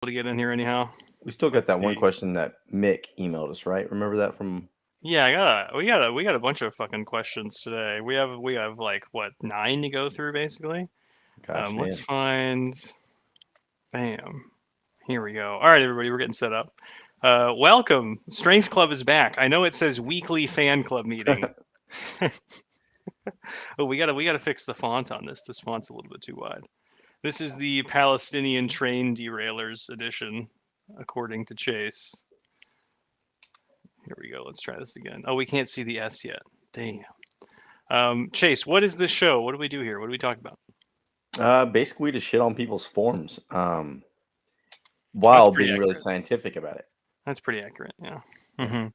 To get in here anyhow. We still got Let's that one see. question that Mick emailed us, right? Remember that from? Yeah, we got a bunch of fucking questions today. We have like what 9 to go through basically. Gosh, Let's man. find. Bam. Here we go. All right, everybody, we're getting set up. Welcome. Strength Club is back. I know it says weekly fan club meeting. Oh, we gotta fix the font on this. This font's a little bit too wide. This is the Palestinian train derailers edition, according to Chase. Here we go. Let's try this again. Oh, we can't see the S yet. Damn. Chase, what is this show? What do we do here? What do we talk about? Basically, we just shit on people's forms, That's while pretty being really accurate. scientific about it. That's pretty accurate. Yeah. Yeah,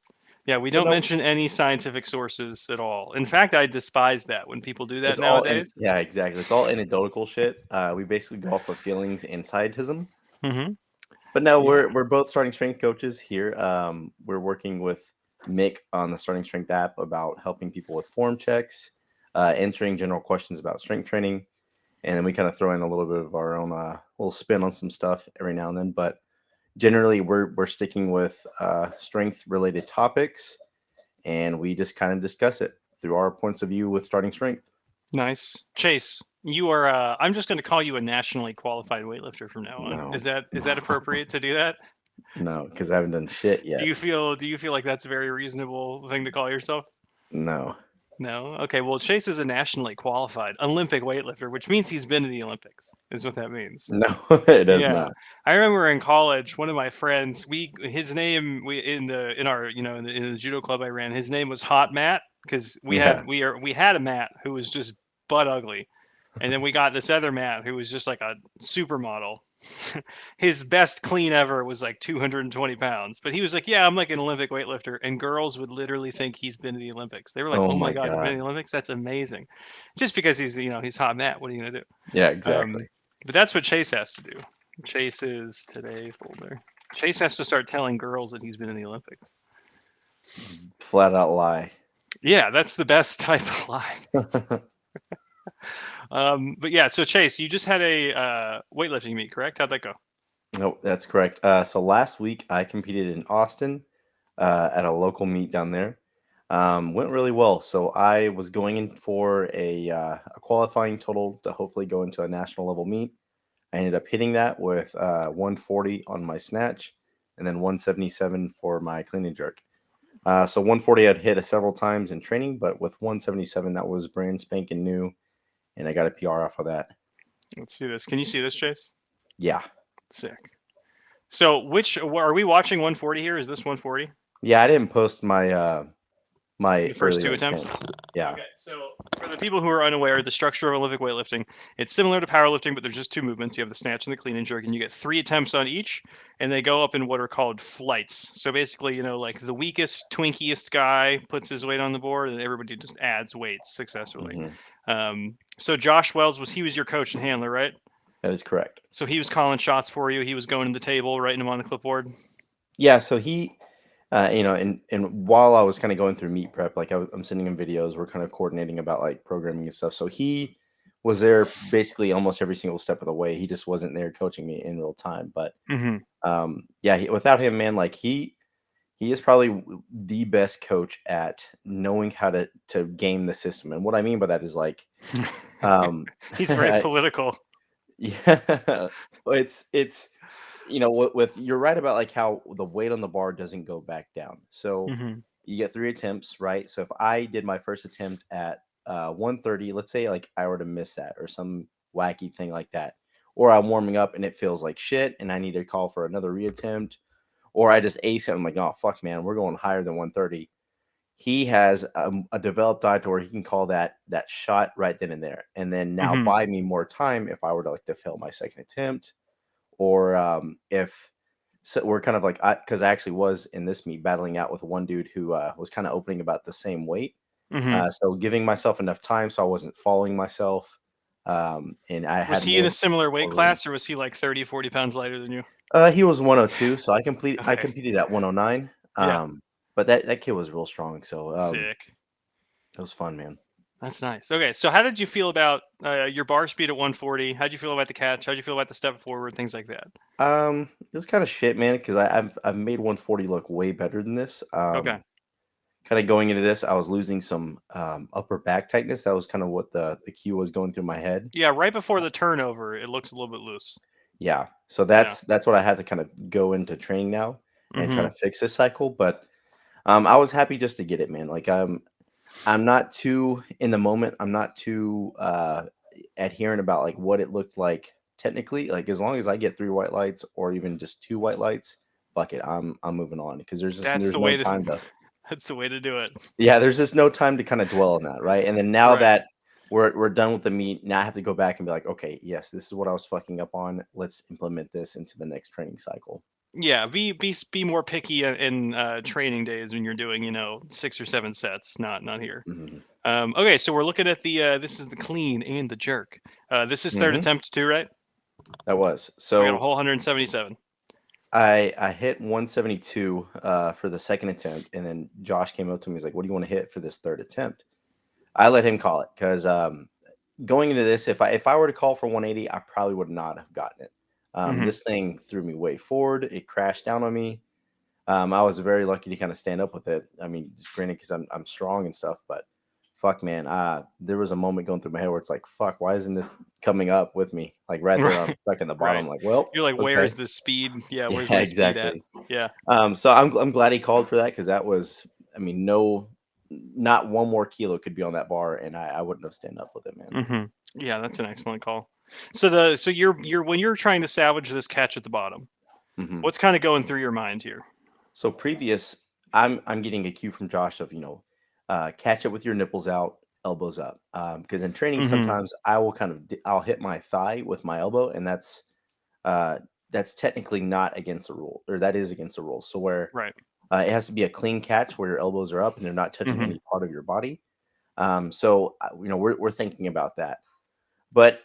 Yeah, we but don't no, mention any scientific sources at all. In fact, I despise that when people do that it's all in. nowadays. Yeah, exactly. It's all anecdotal shit. We basically go off of feelings and scientism. hmm But no, Yeah. we're both starting strength coaches here. We're working with Mick on the Starting Strength app about helping people with form checks, answering general questions about strength training, and then we kind of throw in a little bit of our own little spin on some stuff every now and then. But generally, we're sticking with strength related topics, and we just kind of discuss it through our points of view with starting strength. Nice. Chase, you are I'm just going to call you a nationally qualified weightlifter from now on. No, Is that appropriate to do that? no, because I haven't done shit yet. Do you feel like that's a very reasonable thing to call yourself? No, No. Okay. Well, Chase is a nationally qualified Olympic weightlifter, which means he's been to the Olympics. Is what that means. no, it does Yeah. not. I remember in college, one of my friends, his name we in our in the judo club I ran, his name was Hot Matt because Yeah. we had a Matt who was just butt ugly, and then we got this other Matt who was just like a supermodel. His best clean ever was like 220 pounds, but he was like, "Yeah, I'm like an Olympic weightlifter," and girls would literally think he's been to the Olympics. They were like, Oh "Oh my my god, you've been god. to the Olympics? That's amazing!" Just because he's Hot Matt. What are you gonna do? Yeah, Um, exactly. but that's what Chase has to do. Chase's today folder. Chase has to start telling girls that he's been in the Olympics. Just flat out lie. Yeah, that's the best type of lie. But yeah, so Chase, you just had a weightlifting meet, correct? How'd that go? Nope, that's correct. So last week I competed in Austin at a local meet down there. Went really well. So I was going in for a qualifying total to hopefully go into a national level meet. I ended up hitting that with 140 on my snatch and then 177 for my clean and jerk. So 140 I'd hit several times in training, but with 177 that was brand spanking new, and I got a PR off of that. Let's see this. Can you see this, Chase? Yeah, Sick. So, which are we watching 140 here? Is this 140? yeah. I didn't post my my The first two earlier attempts? attempts. Yeah. Okay, so for the people who are unaware, the structure of Olympic weightlifting, it's similar to powerlifting, but there's just two movements. You have the snatch and the clean and jerk, and you get 3 attempts on each, and they go up in what are called flights. So basically, like the weakest, twinkiest guy puts his weight on the board, and everybody just adds weights successfully. Hmm. So Josh Wells he was your coach and handler, right? That is correct. So he was calling shots for you. He was going to the table, writing them on the clipboard. Yeah. So he, and while I was kind of going through meet prep, like I'm sending him videos, we're kind of coordinating about like programming and stuff. So he was there basically almost every single step of the way. He just wasn't there coaching me in real time. But hmm yeah, without him, man, like he is probably the best coach at knowing how to game the system. And what I mean by that is like, um, He's very political. yeah, it's with you're right about like how the weight on the bar doesn't go back down. So hmm you get 3 attempts, right? So if I did my first attempt at 130, let's say like I were to miss that or some wacky thing like that, or I'm warming up and it feels like shit and I need to call for another reattempt, or I just ace it. I'm like, oh fuck, man, we're going higher than 130. He has a developed eye to where he can call that shot right then and there, and then now hmm buy me more time if I were to like to fail my second attempt, or if so we're kind of like because I actually was in this meet battling out with one dude who was kind of opening about the same weight, hmm so giving myself enough time so I wasn't following myself, and I Was had he in a similar weight more room. class, or was he like 30, 40 pounds lighter than you? He was 102, so I Okay. competed at 109. Yeah. But that kid was real strong, so Sick. it was fun, man. That's nice. Okay, so how did you feel about your bar speed at 140? How'd you feel about the catch? How'd you feel about the step forward? Things like that. It was kind of shit, man, because I've made 140 look way better than this. Okay. Kind of going into this, I was losing some upper back tightness. That was kind of what the cue was going through my head. Yeah, right before the turnover, it looks a little bit loose. Yeah, so Yeah. that's what I had to kind of go into training now and try Mm-hmm. to fix this cycle. But I was happy just to get it, man. Like I'm not too in the moment. I'm not too adherent about like what it looked like technically. Like as long as I get 3 white lights or even just 2 white lights, fuck it. I'm moving on because That's there's the no way to. time to That's the way to do it. yeah, there's just no time to kind of dwell on that, right? And then now Right. that we're done with the meet, now I have to go back and be like, okay, yes, this is what I was fucking up on. Let's implement this into the next training cycle. Yeah. Be more picky in training days when you're doing 6 or 7 sets. Not here. Hmm. Okay, so we're looking at the this is the clean and the jerk. This is third Hmm. attempt too, right? That was We got a so. whole 177. I hit 172 for the second attempt, and then Josh came up to me. He's like, "What do you want to hit for this third attempt?" I let him call it because going into this, if I were to call for 180, I probably would not have gotten it. Hmm. This thing threw me way forward. It crashed down on me. I was very lucky to kind of stand up with it. I mean, just granted because I'm strong and stuff, but fuck, man, there was a moment going through my head where it's like, fuck, why isn't this coming up with me? Like right there, I'm Right, stuck in the bottom. right. Like, well, You're like, okay, where's the speed? Yeah, where's yeah, my speed at? exactly. Yeah. So I'm glad he called for that because that was, I mean, no, not one more kilo could be on that bar, and I wouldn't have stand up with it, man. Hmm. Yeah, that's an excellent call. So you're when you're trying to salvage this catch at the bottom, Hmm. what's kind of going through your mind here? So previous, I'm getting a cue from Josh of catch it with your nipples out, elbows up. Because in training, Hmm. sometimes I will I'll hit my thigh with my elbow, and uh, that's technically not against the rule, or that is against the rules. So where Right. it has to be a clean catch where your elbows are up and they're not touching Hmm. any part of your body. We're thinking about that, but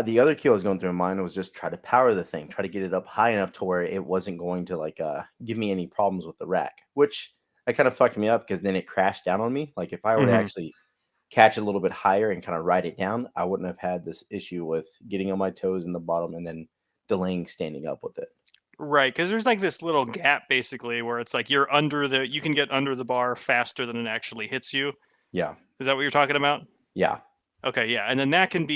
the other key I was going through my mind was just try to power the thing, try to get it up high enough to where it wasn't going to give me any problems with the rack, which that kind of fucked me up because then it crashed down on me. Like if I were to Hmm. actually catch it a little bit higher and kind of ride it down, I wouldn't have had this issue with getting on my toes in the bottom and then delaying standing up with it. Right, because there's like this little gap basically where it's like you can get under the bar faster than it actually hits you. Yeah. Is that what you're talking about? Yeah. Okay, yeah, and then that can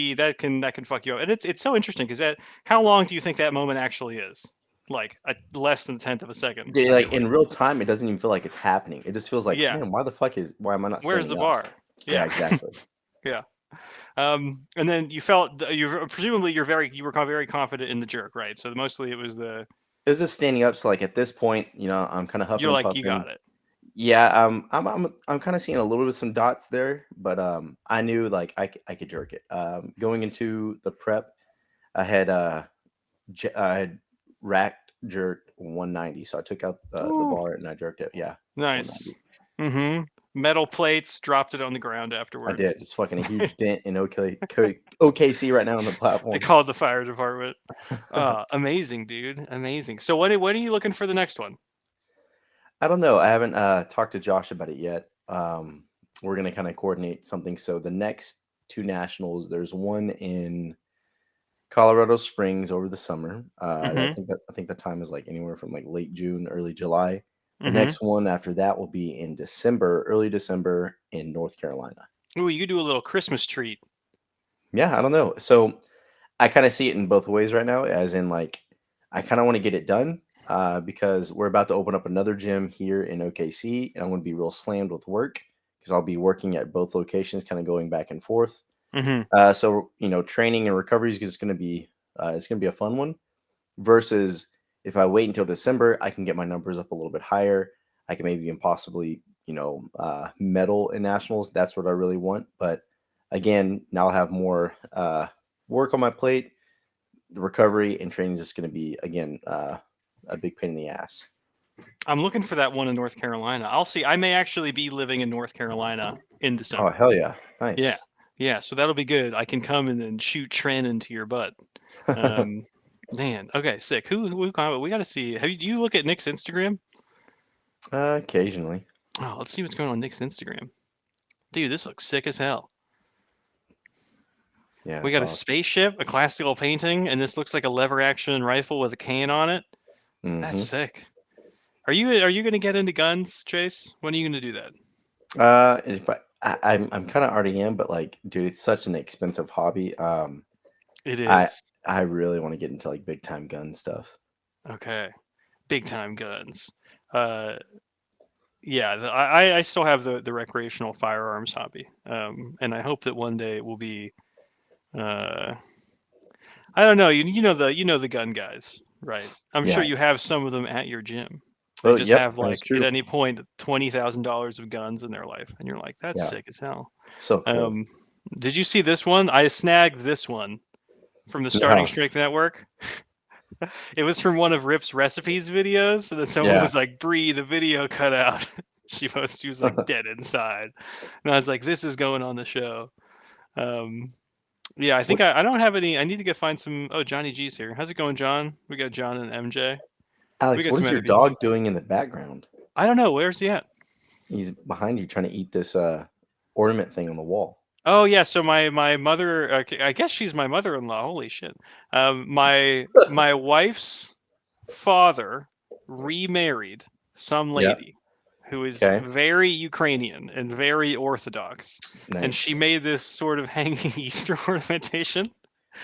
fuck you up, and it's so interesting because that how long do you think that moment actually is? Like less than a tenth of a second, Yeah, I feel like like. in real time, it doesn't even feel like it's happening. It just feels like, Yeah, man, why am I not where's the standing up? bar? Yeah, Yeah, exactly. yeah. And then you presumably you were very confident in the jerk, right? So mostly it was the It was just standing up. So like at this point, I'm kind of huffing you're and like you puffing. got it. Yeah, I'm kind of seeing a little bit of some dots there, but I knew like I could jerk it. Going into the prep, I had I had racked jerked 190, so I took out the Ooh, bar and I jerked it. Yeah, nice. 190. Mm-hmm. Metal plates, dropped it on the ground I afterwards. did. Just fucking a huge dent in OKC right now on the They platforms. called the fire department. Amazing, dude. Amazing. So when are you looking for the next one? I don't know. I haven't talked to Josh about it yet. We're gonna kind of coordinate something. So the next two nationals, there's one in Colorado Springs over the summer. Mm-hmm. I think the time is like anywhere from like late June, early July. The Mm-hmm. next one after that will be in December, early December in North Carolina. Ooh, you could do a little Christmas treat. Yeah, I don't know. So I kind of see it in both ways right now, as in like I kind of want to get it done because we're about to open up another gym here in OKC, and I'm going to be real slammed with work because I'll be working at both locations, kind of going back and forth. Mm-hmm. So training and recovery is just going to be it's going to be a fun one. Versus if I wait until December, I can get my numbers up a little bit higher. I can maybe even possibly medal in nationals. That's what I really want. But again, now I'll have more work on my plate. The recovery and training is just going to be again a big pain in the ass. I'm looking for that one in North Carolina. I'll see. I may actually be living in North Carolina in Oh December. hell yeah, Yeah. nice. Yeah. So that'll be good. I can come and then shoot Tren into your butt. Um, man. Okay. Sick. Who comment? We got to see. Do you look at Nick's Instagram? Occasionally. Oh, let's see what's going on Nick's Instagram. Dude, this looks sick as hell. Yeah, We it's got a awesome. spaceship, a classical painting, and this looks like a lever action rifle with a cane on it. That's Hmm. sick. Are you gonna get into guns, Chase? When are you gonna do that? And if I'm kind of already am, but like, dude, it's such an expensive hobby. It I is. I really want to get into like big time gun stuff. Okay. Big time guns. Uh, yeah, I still have the recreational firearms hobby, and I hope that one day it will be. Uh, I don't know. You know the gun guys, right? I'm sure Yeah. you have some of them at your gym. They Oh, just yep, have that's like at true. any point $20,000 of guns in their life, and you're like, that's Yeah, sick as hell. so cool. Um, did you see this one? I snagged this one from the Starting No, Strength Network. It was from one of Rip's recipes videos, and then someone yeah. was like, "Bree, the video cut out." She was like dead inside, and I was like, "This is going on the show." Um, yeah, I think What, I don't have any. I need to go find some. Oh, Johnny G's here. How's it going, John? We got John and MJ. We Alex? got What some is your other people. dog doing in the background? I don't know. Where's he at? He's behind you, trying to eat this ornament thing on the wall. Oh yeah, so my mother. I guess she's my mother-in-law. Holy shit. My wife's father remarried some Yep. lady who is Okay. very Ukrainian and very Orthodox, and she Nice. made this sort of hanging Easter ornamentation.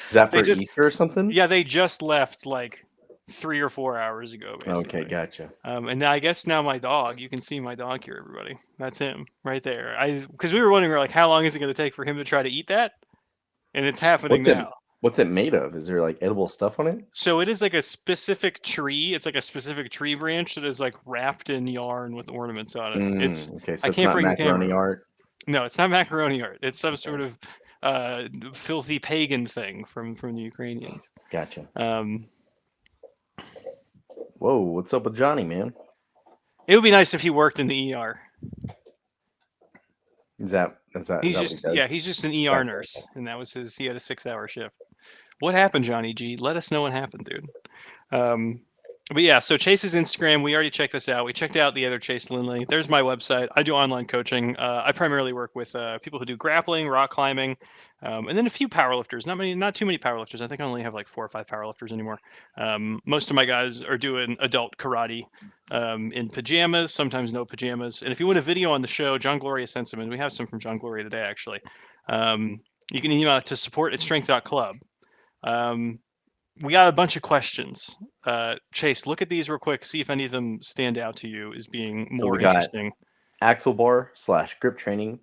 Is that They for just, Easter or something? yeah, they just left like 3 or 4 hours ago, Okay, basically. gotcha. And now I guess now my dog, you can see my dog here, everybody. That's him right there. Because we were wondering, we're like, how long is it going to take for him to try to eat that? And it's happening What's it? now. What's it made of? Is there like edible stuff on it? So it is like a specific tree. It's like a specific tree branch that is like wrapped in yarn with ornaments on it. Okay, I so it's can't not bring the camera macaroni over. art. No, it's not macaroni art. It's some Okay, sort of filthy pagan thing from the Ukrainians. gotcha. Um, Whoa, what's up with Johnny, man? it would be nice if he worked in the ER. Is that what he does? He's just an ER Gotcha. nurse, and that was his. He had a 6-hour shift. What happened, Johnny G? Let us know what happened, dude. Um, but yeah, so Chase's Instagram, we already checked this out. We checked out the other Chase Lindley. There's my website. I do online coaching. I primarily work with people who do grappling, rock climbing, and then a few powerlifters. Not too many powerlifters. I think I only have like 4 or 5 powerlifters anymore. Most of my guys are doing adult karate in pajamas, sometimes no pajamas. And if you want a video on the show, John Gloria sent some, and we have some from John Gloria today, actually. You can email it to support@strength.club. Um, we got a bunch of questions. Chase, look at these real quick. See if any of them stand out to you as being So we more got interesting. axle bar / grip training,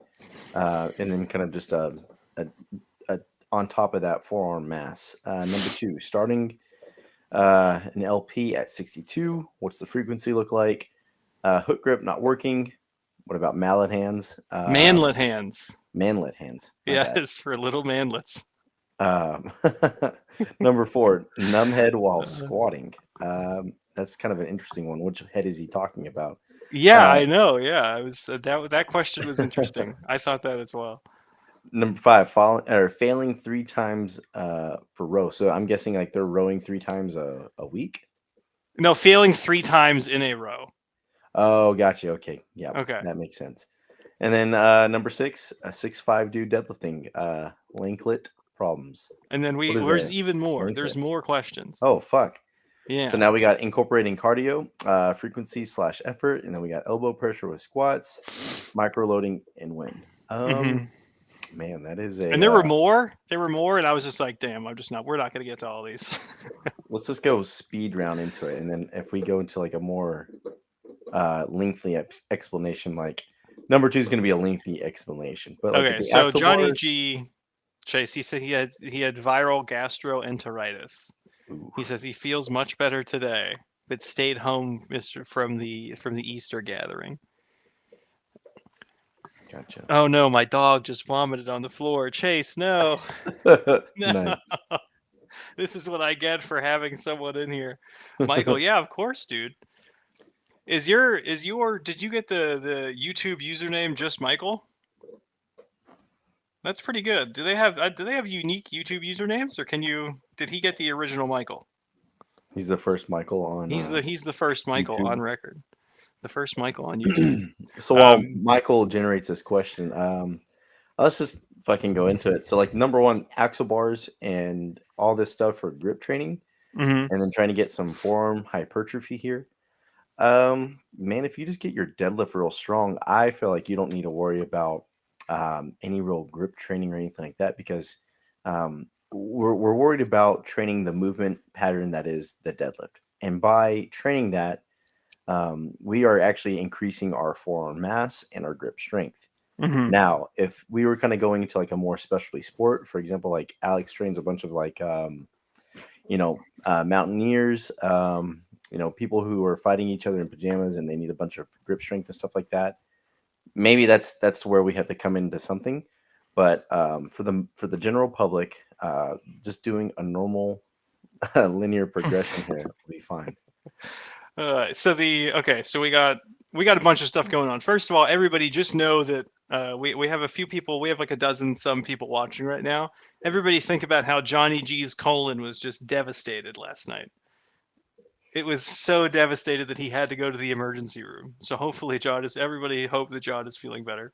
and then kind of just a, a on top of that forearm mass. Number 2, starting an LP at 62. What's the frequency look like? Hook grip not working. What about mallet hands? Manlet hands. Manlet hands. My bad. Yes, for little manlets. Um, Number 4, numb head while Uh, squatting. That's kind of an interesting one. Which head is he talking about? yeah, Uh, I know. Yeah, I was that question was interesting. I thought that as well. Number 5, failing 3 times for row. So I'm guessing like they're rowing 3 times a week. No, failing 3 times in a row. Oh, gotcha. Okay, yeah, Okay, that makes sense. And then number 6, a 6'5" dude deadlifting, linklet problems. and then What is there's a even more. linklet? There's more questions. Oh, fuck. So Yeah. now we got incorporating cardio, frequency / effort, and then we got elbow pressure with squats, micro loading, and when. hmm Man, that is And a. there were more. There were more, and I was just like, damn, I'm just not. We're not gonna get to all these. Let's just go speed round into it, and then if we go into like a more lengthy explanation, like number 2 is going to be a lengthy explanation, but like at Okay, the so axle Johnny bars. G, Chase, he said he had viral gastroenteritis. Ooh, He says he feels much better today, but stayed home, Mister, from the Easter gathering. gotcha. Oh no, my dog just vomited on the floor. Chase, no, no, Nice. this is what I get for having someone in here. Michael, yeah, of course, dude. Did you get the YouTube username just Michael? That's pretty good. Do they have unique YouTube usernames, or did he get the original Michael? He's the first Michael on He's the first Michael YouTube. on record. The first Michael on YouTube. So while Um, Michael generates this question, let's just fucking go into it. So like number one, axle bars and all this stuff for grip training, Mm-hmm. and then trying to get some forearm hypertrophy here. Man, if you just get your deadlift real strong, I feel like you don't need to worry about any real grip training or anything like that because we're worried about training the movement pattern that is the deadlift. And by training that, we are actually increasing our forearm mass and our grip strength. Mm-hmm. Now, if we were kind of going into like a more specialty sport, for example, like Alex trains a bunch of like mountaineers, people who are fighting each other in pajamas and they need a bunch of grip strength and stuff like that. Maybe that's where we have to come into something. But for the general public, just doing a normal linear progression here will be fine. So we got a bunch of stuff going on. First of all, everybody just know that we have a few people. We have like a dozen some people watching right now. Everybody think about how Johnny G's colon was just devastated last night. It was so devastated that he had to go to the emergency room. So hopefully everybody hope that John is feeling better.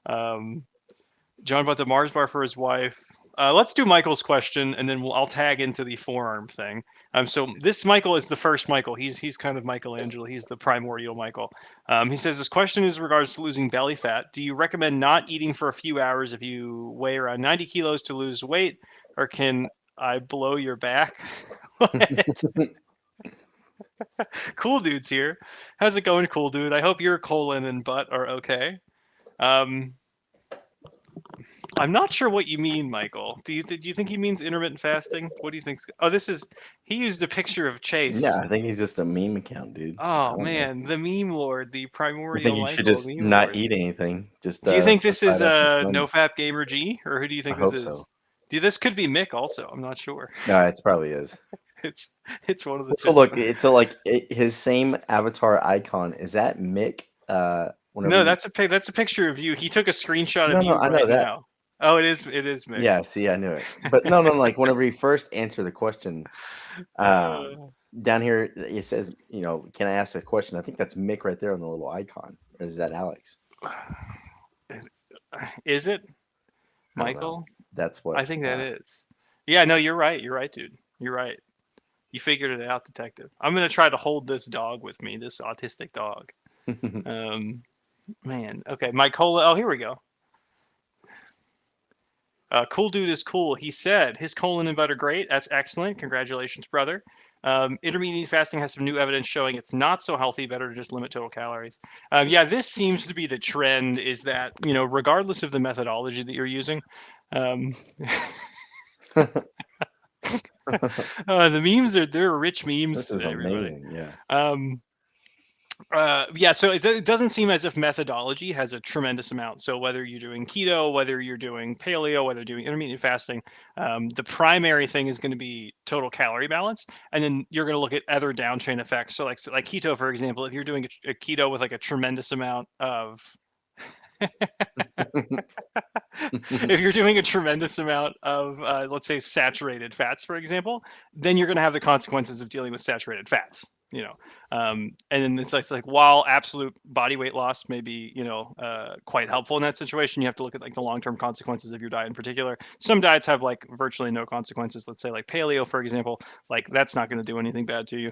Um, John bought the Mars bar for his wife. Let's do Michael's question, and then I'll tag into the forearm thing. So this Michael is the first Michael. He's kind of Michelangelo. He's the primordial Michael. He says this question is regards to losing belly fat. Do you recommend not eating for a few hours if you weigh around 90 kilos to lose weight, or can I blow your back? Cool dude's here. How's it going, cool dude? I hope your colon and butt are okay. Um, I'm not sure what you mean, Michael. Do you think he means intermittent fasting? What do you think? Oh, he used a picture of Yeah, Chase. I think he's just a meme account, dude. I Oh don't know. man, the meme lord, the I think primordial you should Michael just meme not lord. eat anything. Just Do you think sit this is right up in the sun. NoFap Gamer G, or who do you I think this hope so. is? This could be Mick also. I'm not sure. No, it probably is. It's it's one of the So two. look, his same avatar icon is that Mick. Whenever No, you that's a picture of you. He took a screenshot of no, you I know right that. now. Oh, it is Mick. Yeah, see, I knew it. But no, like whenever you first answer the question, um, Uh, down here it says, can I ask a question? I think that's Mick right there on the little icon. Or is that Alex? is it I don't know. Michael? That's I what. think that is. Yeah, no, you're right. You're right, dude. You're right. You figured it out, detective. I'm gonna try to hold this dog with me, this autistic dog. Um, Man, okay, my colon. Oh, here we go. Cool dude is cool. He said his colon and butt are great. That's excellent. Congratulations, brother. Intermittent fasting has some new evidence showing it's not so healthy. Better to just limit total calories. Yeah, this seems to be the trend. Is that regardless of the methodology that you're using, um, the memes they're rich memes This is today, everybody. amazing. Yeah. Um, yeah, so it doesn't seem as if methodology has a tremendous amount. So whether you're doing keto, whether you're doing paleo, whether you're doing intermittent fasting, the primary thing is going to be total calorie balance, and then you're going to look at other downstream effects. So like keto, for example, if you're doing a keto with like a tremendous amount of if you're doing a tremendous amount of let's say saturated fats, for example, then you're going to have the consequences of dealing with saturated fats. And then it's like while absolute body weight loss may be quite helpful in that situation, you have to look at like the long-term consequences of your diet in particular. Some diets have like virtually no consequences. Let's say like paleo, for example, like that's not going to do anything bad to you.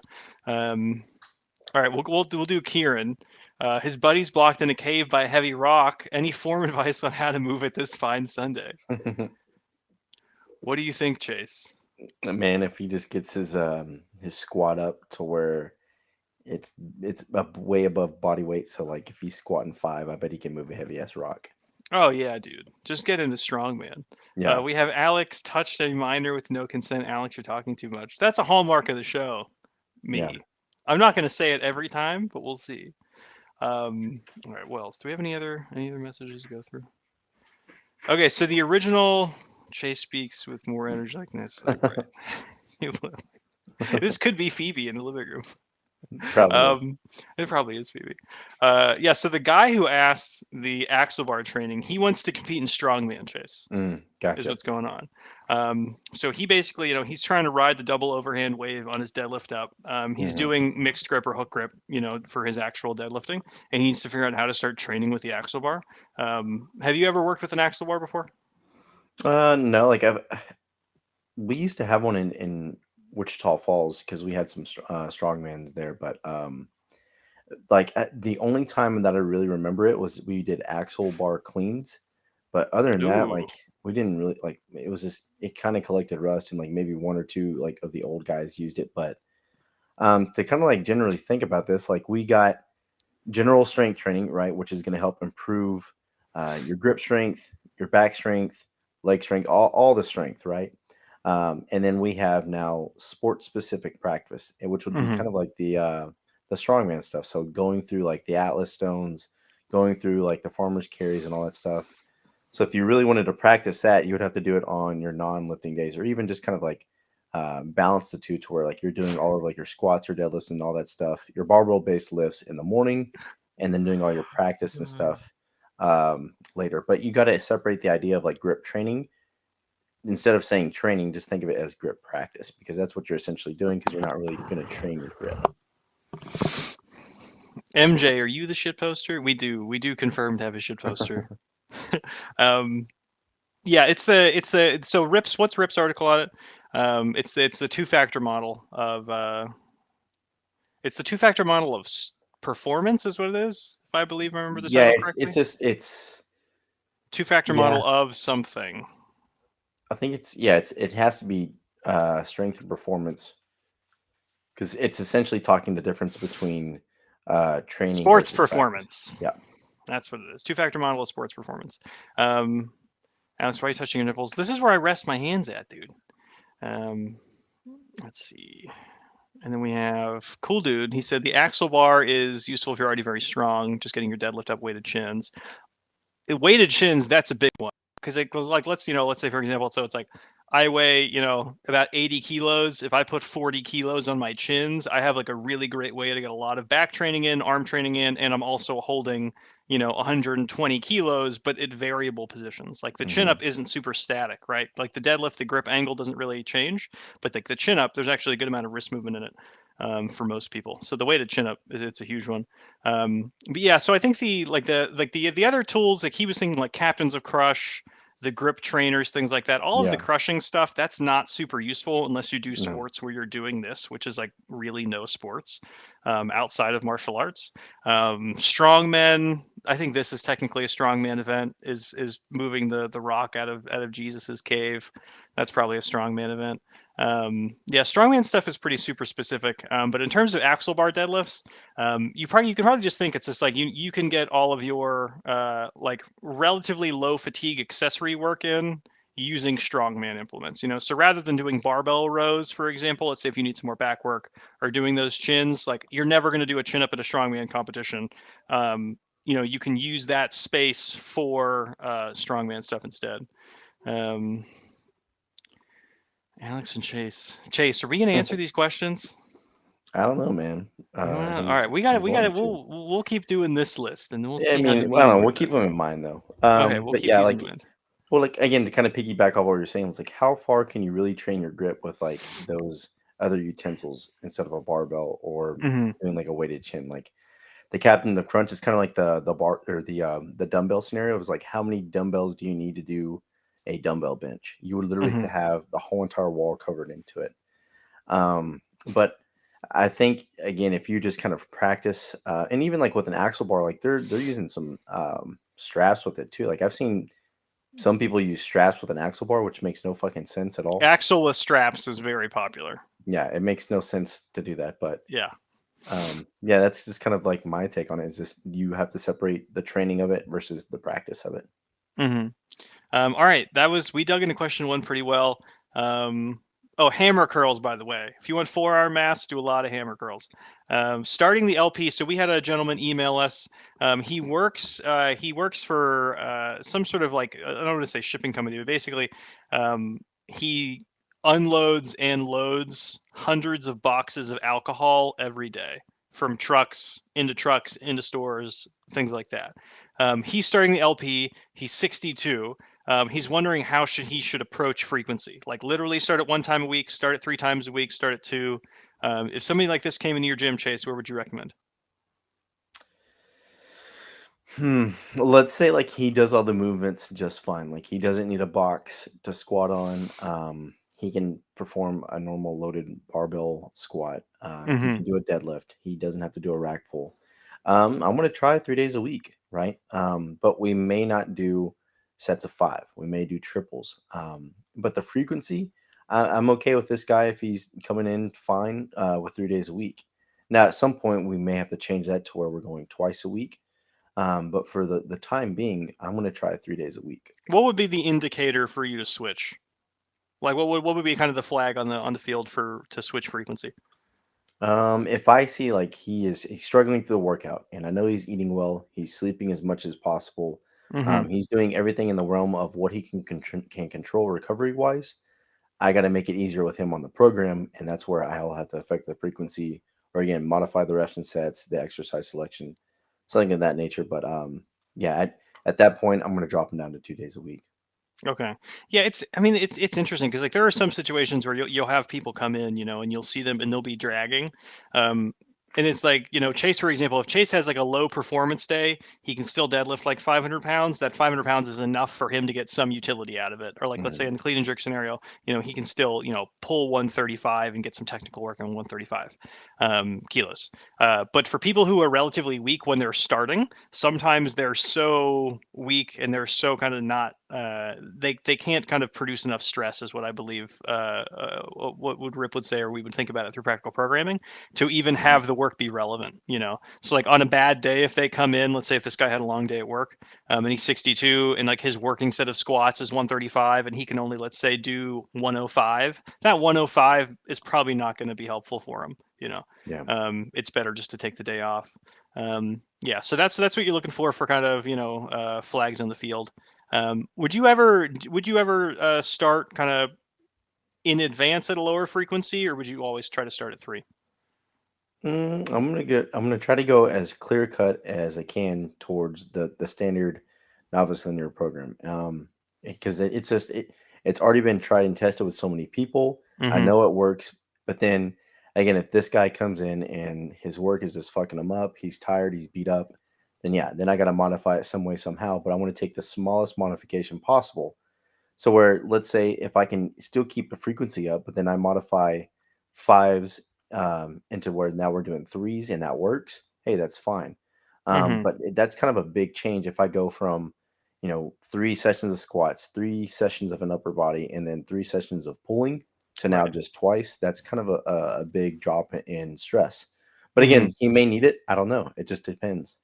All right, we'll do Kieran. His buddy's blocked in a cave by a heavy rock. Any form advice on how to move it this fine Sunday? What do you think, Chase? Man, if he just gets his squat up to where it's up way above body weight, so like if he's squatting 5, I bet he can move a heavy ass rock. Oh yeah, dude. Just get into strongman. Yeah. We have Alex touched a minor with no consent. Alex, you're talking too much. That's a hallmark of the show. Yeah. Me. I'm not going to say it every time, but we'll see. All right. What else? Do we have any other messages to go through? Okay, so the original Chase speaks with more energy like this. Like, right. This could be Phoebe in the living room. Probably is. It probably is Phoebe. Yeah, so the guy who asked the axle bar training, he wants to compete in strongman, Chase. Is Gotcha. what's going on. So he basically, he's trying to ride the double overhand wave on his deadlift up. He's doing mixed grip or hook grip, for his actual deadlifting, and he needs to figure out how to start training with the axle bar. Have you ever worked with an axle bar before? No, like we used to have one in Wichita Falls because we had some strongmans there, but like the only time that I really remember it was we did axle bar cleans, but other than that, Ooh. like we didn't really like it was just it kind of collected rust and like maybe one or two like of the old guys used it, but to kind of like generally think about this, like we got general strength training, right, which is going to help improve your grip strength, your back strength, leg strength, all the strength, right? And then we have now sport specific practice, which would be Hmm. kind of like the strongman stuff. So going through like the Atlas stones, going through like the farmers carries and all that stuff. So if you really wanted to practice that, you would have to do it on your non-lifting days, or even just kind of like balance the two to where like you're doing all of like your squats or deadlifts and all that stuff, your barbell based lifts in the morning, and then doing all your practice and stuff later. But you got to separate the idea of like grip training. Instead of saying training, just think of it as grip practice because that's what you're essentially doing because you're not really going to train your grip. MJ, are you the shit poster? We do confirm to have a shit poster. um, yeah, it's the so Rips. What's Rips article on it? It's the two-factor model of it's the two-factor model of performance is what it is. If I believe I remember the Yeah, title it's correctly. just it's Two-factor yeah. model of something. I think it's yeah. It has to be strength and performance because it's essentially talking the difference between training Sports versus practice. performance. Yeah. That's what it is. Two-factor model of sports performance. Um, Alex, why are you touching your nipples? This is where I rest my hands at, dude. Um, let's see. And then we have Cool Dude. He said the axle bar is useful if you're already very strong, just getting your deadlift up weighted chins. Weighted chins, that's a big one. Because like let's say for example, so it's like I weigh, about 80 kilos. If I put 40 kilos on my chins, I have like a really great way to get a lot of back training in, arm training in, and I'm also holding, 120 kilos, but at variable positions. Like the chin Hmm. up isn't super static, right? Like the deadlift, the grip angle doesn't really change, but like the chin up, there's actually a good amount of wrist movement in it for most people. So the weighted chin up it's a huge one. But yeah, so I think the other tools, like he was thinking like Captains of Crush, the grip trainers, things like that. All of the Yeah. crushing stuff, that's not super useful unless you do No. sports where you're doing this, which is like really no sports outside of martial arts. Strongmen, I think this is technically a strongman event. Is moving the rock out of Jesus's cave. That's probably a strongman event. Yeah, strongman stuff is pretty super specific. But in terms of axle bar deadlifts, you can probably just think it's just like you can get all of your like relatively low fatigue accessory work in using strongman implements. So rather than doing barbell rows, for example, let's say if you need some more back work or doing those chins, like you're never going to do a chin up at a strongman competition. You can use that space for strongman stuff instead. Um, Alex and Chase, are we going to answer these questions? I don't know, man. All right, we got it. He's We got wanting it. to. We'll keep doing this list, and then we'll Yeah, I see how mean, the I don't media know. one We'll keep does. them in mind though. Okay, we'll But keep yeah, these in like, mind. well, like again, to kind of piggyback off what you're saying, it's like how far can you really train your grip with like those other utensils instead of a barbell or Hmm. doing like a weighted chin? Like the captain of crunch is kind of like the bar or the dumbbell scenario. It was like how many dumbbells do you need to do a dumbbell bench? You would literally Hmm. have the whole entire wall covered into it. But I think again, if you just kind of practice, and even like with an axle bar, like they're using some straps with it too. Like I've seen some people use straps with an axle bar, which makes no fucking sense at all. Axle-less straps is very popular. Yeah, it makes no sense to do that. But Yeah. yeah, that's just kind of like my take on it. Is just you have to separate the training of it versus the practice of it. Hmm. All right, we dug into question one pretty well. Oh, hammer curls, by the way. If you want forearm mass, do a lot of hammer curls. Starting the LP. So we had a gentleman email us. He works for some sort of like I don't want to say shipping company, but basically, he unloads and loads hundreds of boxes of alcohol every day from trucks into stores, things like that. He's starting the LP. He's 62. He's wondering how he should approach frequency. Like literally start at one time a week, start at 3 times a week, start at two. If somebody like this came into your gym, Chase, where would you recommend? Let's say like he does all the movements just fine. Like he doesn't need a box to squat on. He can perform a normal loaded barbell squat. He Hmm. can do a deadlift. He doesn't have to do a rack pull. I'm gonna try 3 days a week, right? But we may not do sets of five. We may do triples. But the frequency, I'm okay with this guy if he's coming in fine with 3 days a week. Now, at some point, we may have to change that to where we're going twice a week, but for the time being, I'm gonna try 3 days a week. What would be the indicator for you to switch? Like, what would be kind of the flag on the field for to switch frequency? If I see like he's struggling through the workout, and I know he's eating well, he's sleeping as much as possible, Hmm. he's doing everything in the realm of what he can control recovery wise. I got to make it easier with him on the program, and that's where I'll have to affect the frequency, or again modify the reps and sets, the exercise selection, something of that nature. But yeah, at that point, I'm gonna drop him down to 2 days a week. Okay. Yeah, I mean, it's interesting because like there are some situations where you'll have people come in, and you'll see them and they'll be dragging. Um, and it's like, Chase, for example, if Chase has like a low performance day, he can still deadlift like 500 pounds. That 500 pounds is enough for him to get some utility out of it. Or like, let's say Mhm. in the clean and jerk scenario, he can still, pull 135 and get some technical work on 135 kilos. But for people who are relatively weak when they're starting, sometimes they're so weak and they're so kind of not they can't kind of produce enough stress is what I believe what would Rip would say, or we would think about it through practical programming, to even Mhm. have the work be relevant. So like on a bad day, if they come in, let's say if this guy had a long day at work, and he's 62 and like his working set of squats is 135 and he can only, let's say, do 105, that 105 is probably not going to be helpful for him. Yeah. It's better just to take the day off. Yeah, so that's what you're looking for kind of flags on the field. Would you ever start kind of in advance at a lower frequency, or would you always try to start at three? I'm gonna try to go as clear cut as I can towards the standard novice linear program. Because it's already been tried and tested with so many people. I Mm-hmm. know it works, but then again, if this guy comes in and his work is just fucking him up, he's tired, he's beat up, then yeah, then I got to modify it some way somehow. But I want to take the smallest modification possible. So where let's say if I can still keep the frequency up, but then I modify fives into where now we're doing threes and that works, hey, that's fine. Mm-hmm. That's kind of a big change if I go from 3 sessions of squats, 3 sessions of an upper body, and then 3 sessions of pulling to now Right. just twice. That's kind of a big drop in stress. But Mm-hmm. again, he may need it. I don't know. It just depends.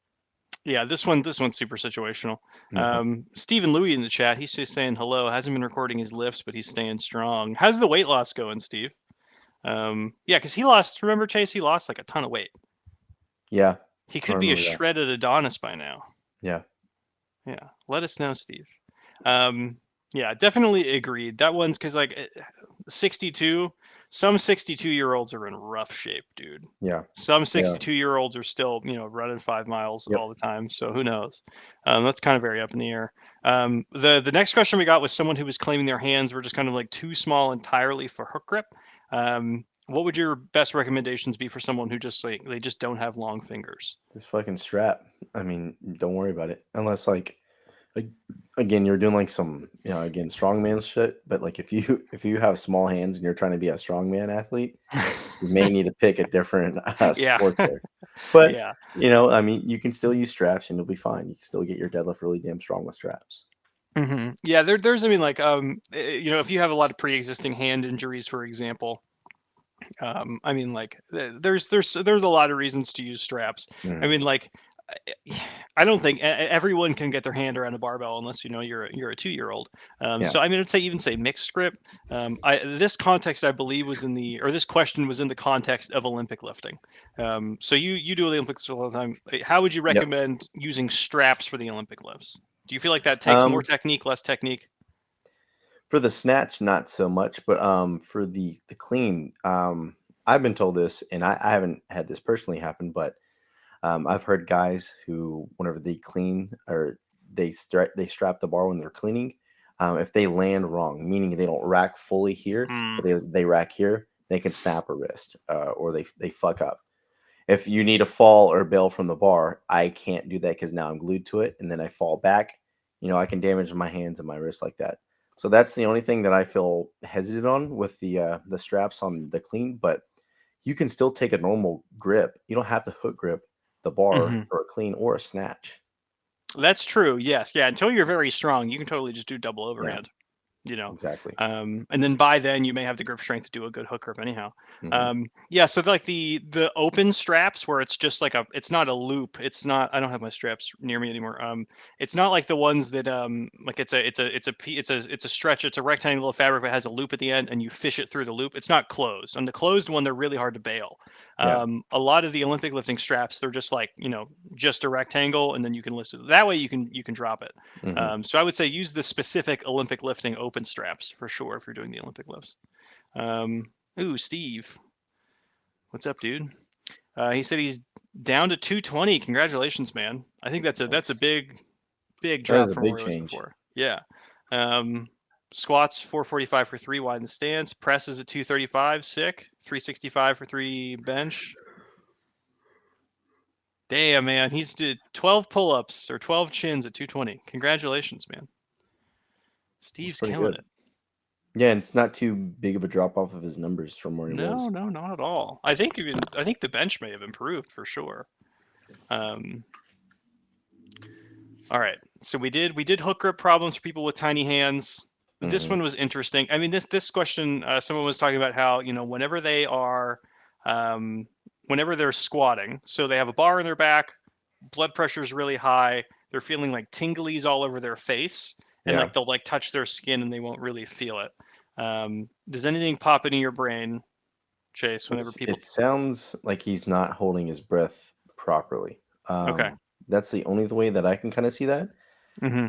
Yeah, this one's super situational. Yeah. Stephen Louis in the chat, he's just saying hello. Hasn't been recording his lifts, but he's staying strong. How's the weight loss going, Steve? Yeah, because he lost. Remember, Chase? He lost like a ton of weight. Yeah. He I could be a remember that. shredded Adonis by now. Yeah. Yeah, let us know, Steve. Um, yeah, definitely agreed. That one's because like 62, some 62-year-olds are in rough shape, dude. Yeah. Some Yeah. 62-year-olds are still, running 5 miles Yep. all the time. So who knows? That's kind of very up in the air. The next question we got was someone who was claiming their hands were just kind of like too small entirely for hook grip. What would your best recommendations be for someone who just like they just don't have long fingers? Just fucking strap. I mean, don't worry about it. Unless like again, you're doing like some, again, strongman shit. But like if you if you have small hands and you're trying to be a strongman athlete, you may need to pick a different Yeah, sport there. But yeah. I mean, you can still use straps and you'll be fine. You can still get your deadlift really damn strong with straps. Yeah, there's I mean like if you have a lot of pre-existing hand injuries, for example, I mean like there's a lot of reasons to use straps. I Mhm. mean like I don't think everyone can get their hand around a barbell unless you're a 2-year-old. Yeah. So I mean, I'd say even say mixed grip. This context I believe was in the or this question was in the context of Olympic lifting. So you do Olympics all the time. How would you Yep. recommend using straps for the Olympic lifts? Do you feel like that takes more Um, technique, less technique? for the snatch, not so much, but for the clean, I've been told this, and I haven't had this personally happen, but I've heard guys who, whenever they clean or they strap the bar when they're cleaning, if they land wrong, meaning they don't rack fully here, Hmm. but they rack here, they can snap a wrist or they fuck up. if you need to fall or bail from the bar, I can't do that because now I'm glued to it, and then I fall back. I can damage my hands and my wrists like that. So that's the only thing that I feel hesitant on with the straps on the clean. But you can still take a normal grip. You don't have to hook grip the bar Hmm. or a clean or a snatch. That's true. Yes. Yeah. Until you're very strong, you can totally just do double Yeah, overhand. you know exactly. and then by then you may have the grip strength to do a good hook grip anyhow. Hmm. Yeah, so like the open straps where it's just like it's not a loop, it's not, I don't have my straps near me anymore. It's not like the ones that like it's a stretch, it's a rectangle of fabric that has a loop at the end and you fish it through the loop. It's not closed. On the closed one, they're really hard to bail. Yeah. A lot of the Olympic lifting straps, they're just like, just a rectangle, and then you can lift it that way, you can drop it. Hmm. So I would say use the specific Olympic lifting open straps for sure if you're doing the Olympic lifts. Um, ooh, Steve, what's up, dude? He said he's down to 220. Congratulations, man. I think that's a Nice. big That is drop a from big where he was change. before. Yeah. Um, Squats 445 for 3 wide in the stance. Presses at 235, sick. 365 for 3 bench. Damn, man, he's did 12 pull-ups or 12 chins at 220. Congratulations, man. It's Steve's pretty killing good. it. Yeah, and it's not too big of a drop off of his numbers from where he No, was. no, not at all. I think the bench may have improved for sure. Um, all right. So we did hook grip problems for people with tiny hands. This Hmm. one was interesting. I mean, this question, someone was talking about how um, whenever they're squatting, so they have a bar in their back, blood pressure is really high, they're feeling like tinglies all over their face, and Yeah. like they'll like touch their skin and they won't really feel it. Does anything pop into your brain, Chase, whenever people? It sounds like he's not holding his breath properly. Okay. That's the only way that I can kind of see that. Hmm.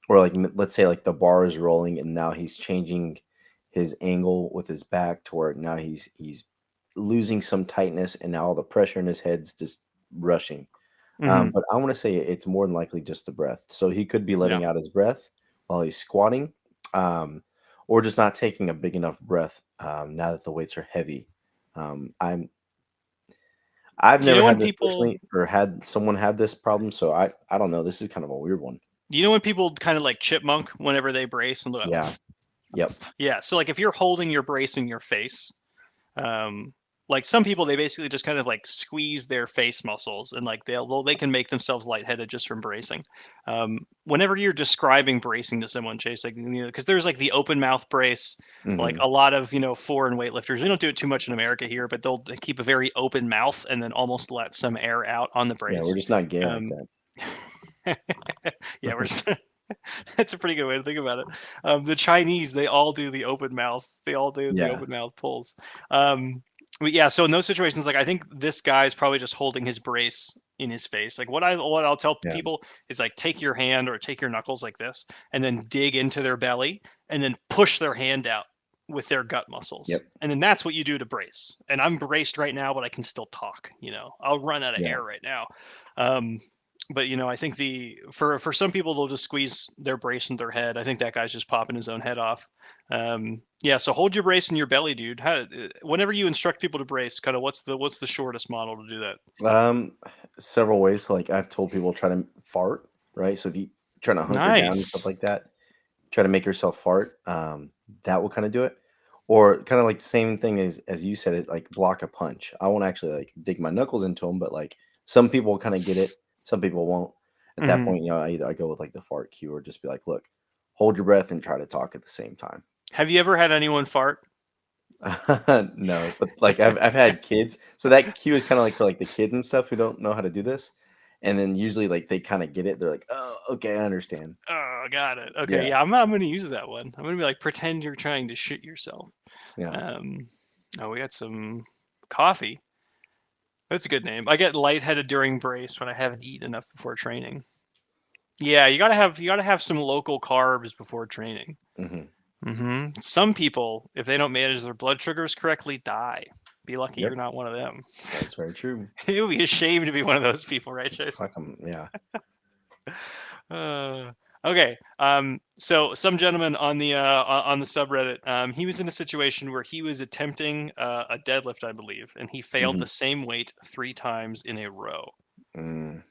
Or like let's say like the bar is rolling and now he's changing his angle with his back to where now he's losing some tightness and now all the pressure in his head's just rushing. Hmm. But I want to say it's more than likely just the breath. So he could be Yeah. letting out his breath while he's squatting, or just not taking a big enough breath now that the weights are heavy. I've Do you never know when had this people? personally or had someone have this problem, so I don't know. This is kind of a weird one. Do you know when people kind of like chipmunk whenever they brace and look? Yeah. Yep. Yeah. So like if you're holding your brace in your face, um, like some people they basically just kind of like squeeze their face muscles and like they can make themselves lightheaded just from bracing. Whenever you're describing bracing to someone, Chase, like because there's like the open mouth brace. Like Hmm. a lot of foreign weightlifters, we don't do it too much in America here, but they'll keep a very open mouth and then almost let some air out on the Yeah, we're brace. just not gay like Um, that. yeah, we're just, that's a pretty good way to think about it. The Chinese, they all do the open mouth. They all do the Yeah. open mouth pulls. But yeah, so in those situations, like I think this guy is probably just holding his brace in his face. Like what I'll tell Yeah. people is like take your hand or take your knuckles like this, and then dig into their belly, and then push their hand out with their gut muscles, Yep. and then that's what you do to brace. And I'm braced right now, but I can still talk. I'll run out of Yeah. air right now. Um, but I think for some people they'll just squeeze their brace in their head. I think that guy's just popping his own head off. Yeah, so hold your brace in your belly, dude. Whenever you instruct people to brace, kind of what's the shortest model to do that? Um, Several ways. Like I've told people try to fart, right? So if you trying to hunker down and stuff Nice. like that, try to make yourself fart. That will kind of do it. Or kind of like the same thing as you said it, like block a punch. I won't actually like dig my knuckles into them, but like some people will kind of get it, some people won't. At that Hmm. point, I go with like the fart cue or just be like, look, hold your breath and try to talk at the same time. Have you ever had anyone fart? No, but like I've had kids, so that cue is kind of like for like the kids and stuff who don't know how to do this, and then usually like they kind of get it. They're like, oh, okay, I understand. Oh, got it. Okay, Yeah, yeah, I'm going to use that one. I'm going to be like, pretend you're trying to shit yourself. yeah, Um, oh, we got some coffee. That's a good name. I get lightheaded during brace when I haven't eaten enough before training. Yeah, you gotta have some local carbs before training. hmm, Some people, if they don't manage their blood sugars correctly, die. Be lucky you're yep, not one of them. that's very true. It would be a shame to be one of those people, right, Chase? Fuck 'em, yeah. Uh, Okay. So some gentleman on the subreddit, he was in a situation where he was attempting a deadlift, I believe, and he failed the Mhm. same weight 3 times in a row. Mm.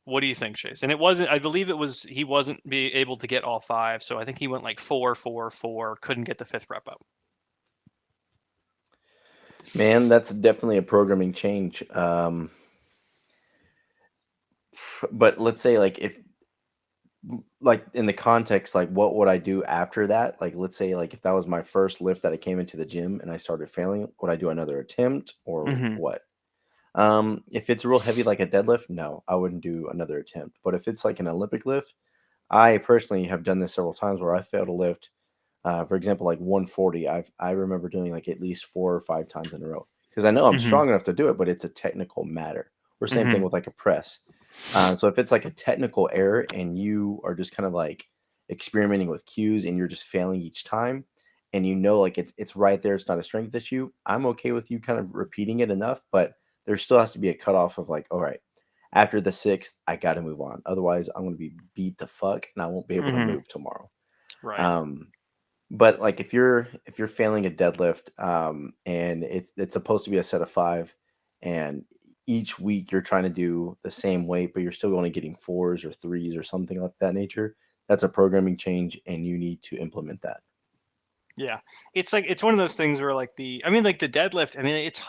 What do you think, Chase? And it wasn't. I believe it was. He wasn't be able to get all 5, so I think he went like 4, 4, 4. Couldn't get the 5th rep up. Man, that's definitely a programming change. But let's say like if like in the context, like what would I do after that? Like let's say like if that was my first lift that I came into the gym and I started failing, would I do another attempt or Mm-hmm. what? If it's real heavy like a deadlift, no, I wouldn't do another attempt. But if it's like an Olympic lift, I personally have done this several times where I failed a lift. For example, like 140, I remember doing like at least 4 or 5 times in a row because I know I'm Mm-hmm. strong enough to do it, but it's a technical matter. Or same thing Mm-hmm. with like a press. So if it's like a technical error and you are just kind of like experimenting with cues and you're just failing each time, and you know like it's right there, it's not a strength issue. I'm okay with you kind of repeating it enough, but there still has to be a cutoff of like, all right, after the sixth, I got to move on. Otherwise, I'm going to be beat the fuck and I won't be able to Mm-hmm. move tomorrow. Right. Um, but like if you're failing a deadlift, and it's supposed to be a set of 5, and each week you're trying to do the same weight, but you're still only getting 4s or 3s or something like that nature, that's a programming change, and you need to implement that. Yeah. It's like it's one of those things where like the. I mean, like the deadlift. I mean, it's.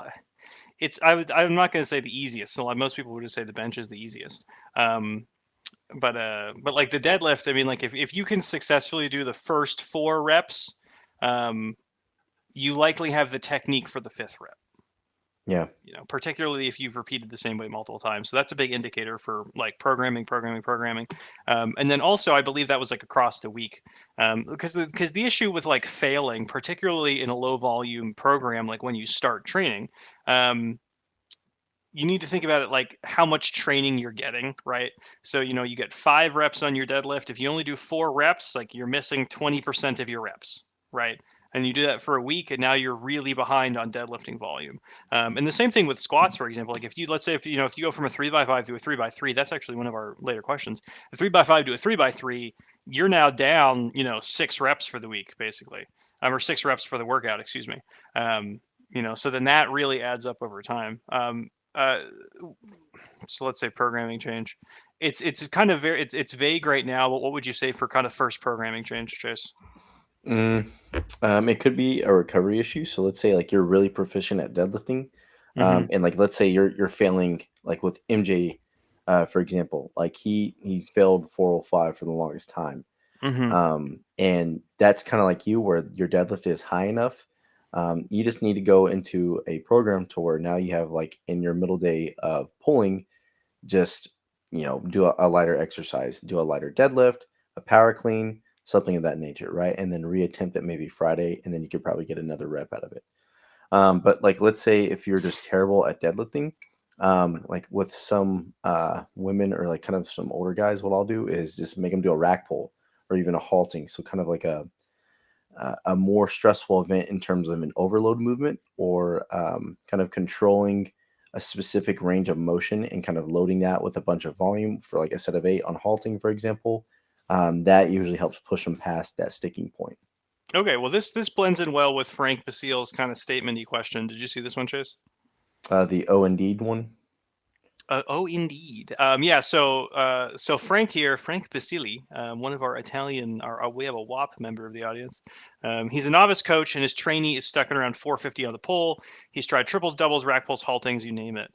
I'm not going to say the easiest. So like most people would just say the bench is the easiest. Um, but like the deadlift. I mean, like if you can successfully do the first 4 reps, um, you likely have the technique for the 5th rep. Yeah. Particularly if you've repeated the same way multiple times. So that's a big indicator for like programming. And then also, I believe that was like across the week, because the issue with like failing, particularly in a low volume program, like when you start training, um, you need to think about it like how much training you're getting, right? So you get 5 reps on your deadlift. If you only do 4 reps, like you're missing 20% of your reps, right? And you do that for a week, and now you're really behind on deadlifting volume. And the same thing with squats, for example. Like let's say if you go from a 3x5 to a 3x3, that's actually one of our later questions. A 3x5 to a 3x3, you're now down 6 reps for the week, basically, or 6 reps for the workout, excuse me. So then that really adds up over time. Uh, so let's say programming change. It's kind of it's vague right now, but what would you say for kind of first programming change, Chase? Mm, it could be a recovery issue. So let's say like you're really proficient at deadlifting, Mm-hmm. and like let's say you're failing like with MJ, for example, like he failed 405 for the longest time. Mm-hmm. And that's kind of like you, where your deadlift is high enough. You just need to go into a program to where now you have like in your middle day of pulling, just do a lighter exercise, do a lighter deadlift, a power clean, something of that nature, right? And then reattempt it maybe Friday, and then you could probably get another rep out of it. But like, let's say if you're just terrible at deadlifting, like with some women or like kind of some older guys, what I'll do is just make them do a rack pull or even a halting. So kind of like a more stressful event in terms of an overload movement, or kind of controlling a specific range of motion and kind of loading that with a bunch of volume for like a set of 8 on halting, for example. That usually helps push them past that sticking point. Okay, well this blends in well with Frank Basile's kind of statementy question. Did you see this one, Chase? The O indeed one. Oh, indeed. Yeah. So Frank here, Frank Basili, one of our Italian, we have a WAP member of the audience. He's a novice coach, and his trainee is stuck at around 450 on the pole. He's tried triples, doubles, rack pulls, haltings, you name it.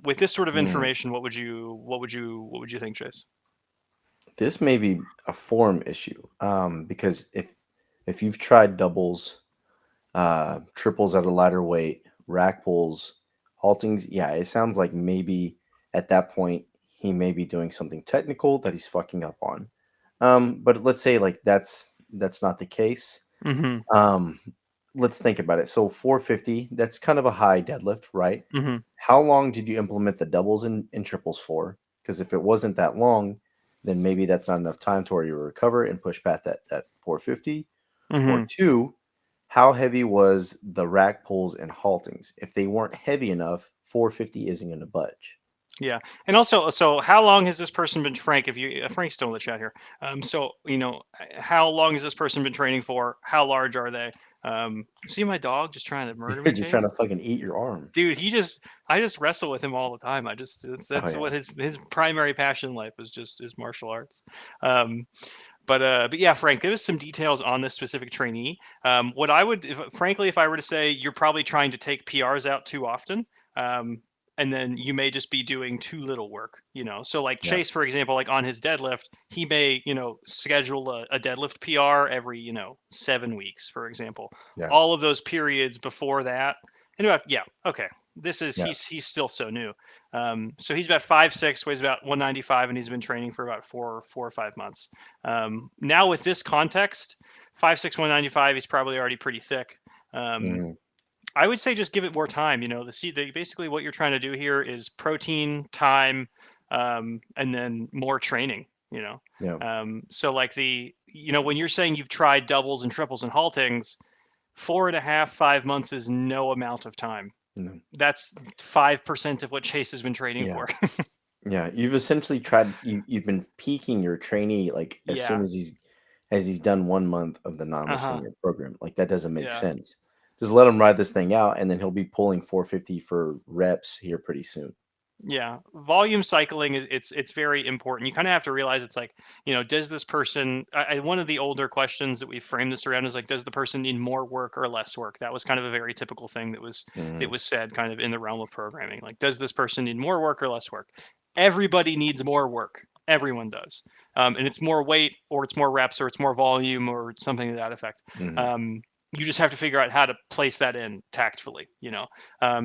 With this sort of Hmm. information, what would you think, Chase? This may be a form issue, because if you've tried doubles, triples at a lighter weight, rack pulls, haltings, yeah, it sounds like maybe at that point he may be doing something technical that he's fucking up on. But let's say like that's not the case. Mm-hmm. Um, let's think about it. So 450, that's kind of a high deadlift, right? Mm-hmm. How long did you implement the doubles and triples for? Because if it wasn't that long, then maybe that's not enough time to where you recover and push past that 450. Or Mm-hmm. two, how heavy was the rack pulls and haltings? If they weren't heavy enough, 450 isn't going to budge. Yeah, and also, so how long has this person been Frank? If you Frank's still in the chat here. So how long has this person been training for? How large are they? See my dog just trying to murder You're me, just trying Chase? to fucking eat your arm. Dude, I just wrestle with him all the time. Oh That's yeah. what his primary passion in life is, just is martial arts. Um, but yeah, Frank, give us some details on this specific trainee. What I would, frankly, if I were to say, you're probably trying to take PRs out too often. Um, and then you may just be doing too little work, So like Yeah. Chase, for example, like on his deadlift, he may, schedule a deadlift PR every, 7 weeks, for example. Yeah. All of those periods before that. Yeah, okay. Yeah. He's still so new. So he's about 5'6", weighs about 195, and he's been training for about 4 or 5 months. Now with this context, 5'6", 195, he's probably already pretty thick. Mhm. I would say just give it more time. Basically what you're trying to do here is protein, time, and then more training. Yeah. So like when you're saying you've tried doubles and triples and haltings, 4.5, 5 months is no amount of time. No. That's 5% of what Chase has been training Yeah. for. Yeah. You've essentially tried. You've been peaking your trainee like as soon Yeah. as he's done 1 month of the Uh huh. non-linear program. Like that doesn't make Yeah. sense. Just let him ride this thing out, and then he'll be pulling 450 for reps here pretty soon. Yeah, volume cycling is it's very important. You kind of have to realize it's like, does this person one of the older questions that we framed this around is like, does the person need more work or less work? That was kind of a very typical thing that Mhm. was said kind of in the realm of programming. Like, does this person need more work or less work? Everybody needs more work. Everyone does. And it's more weight, or it's more reps, or it's more volume, or something to that effect. Mhm. You just have to figure out how to place that in tactfully.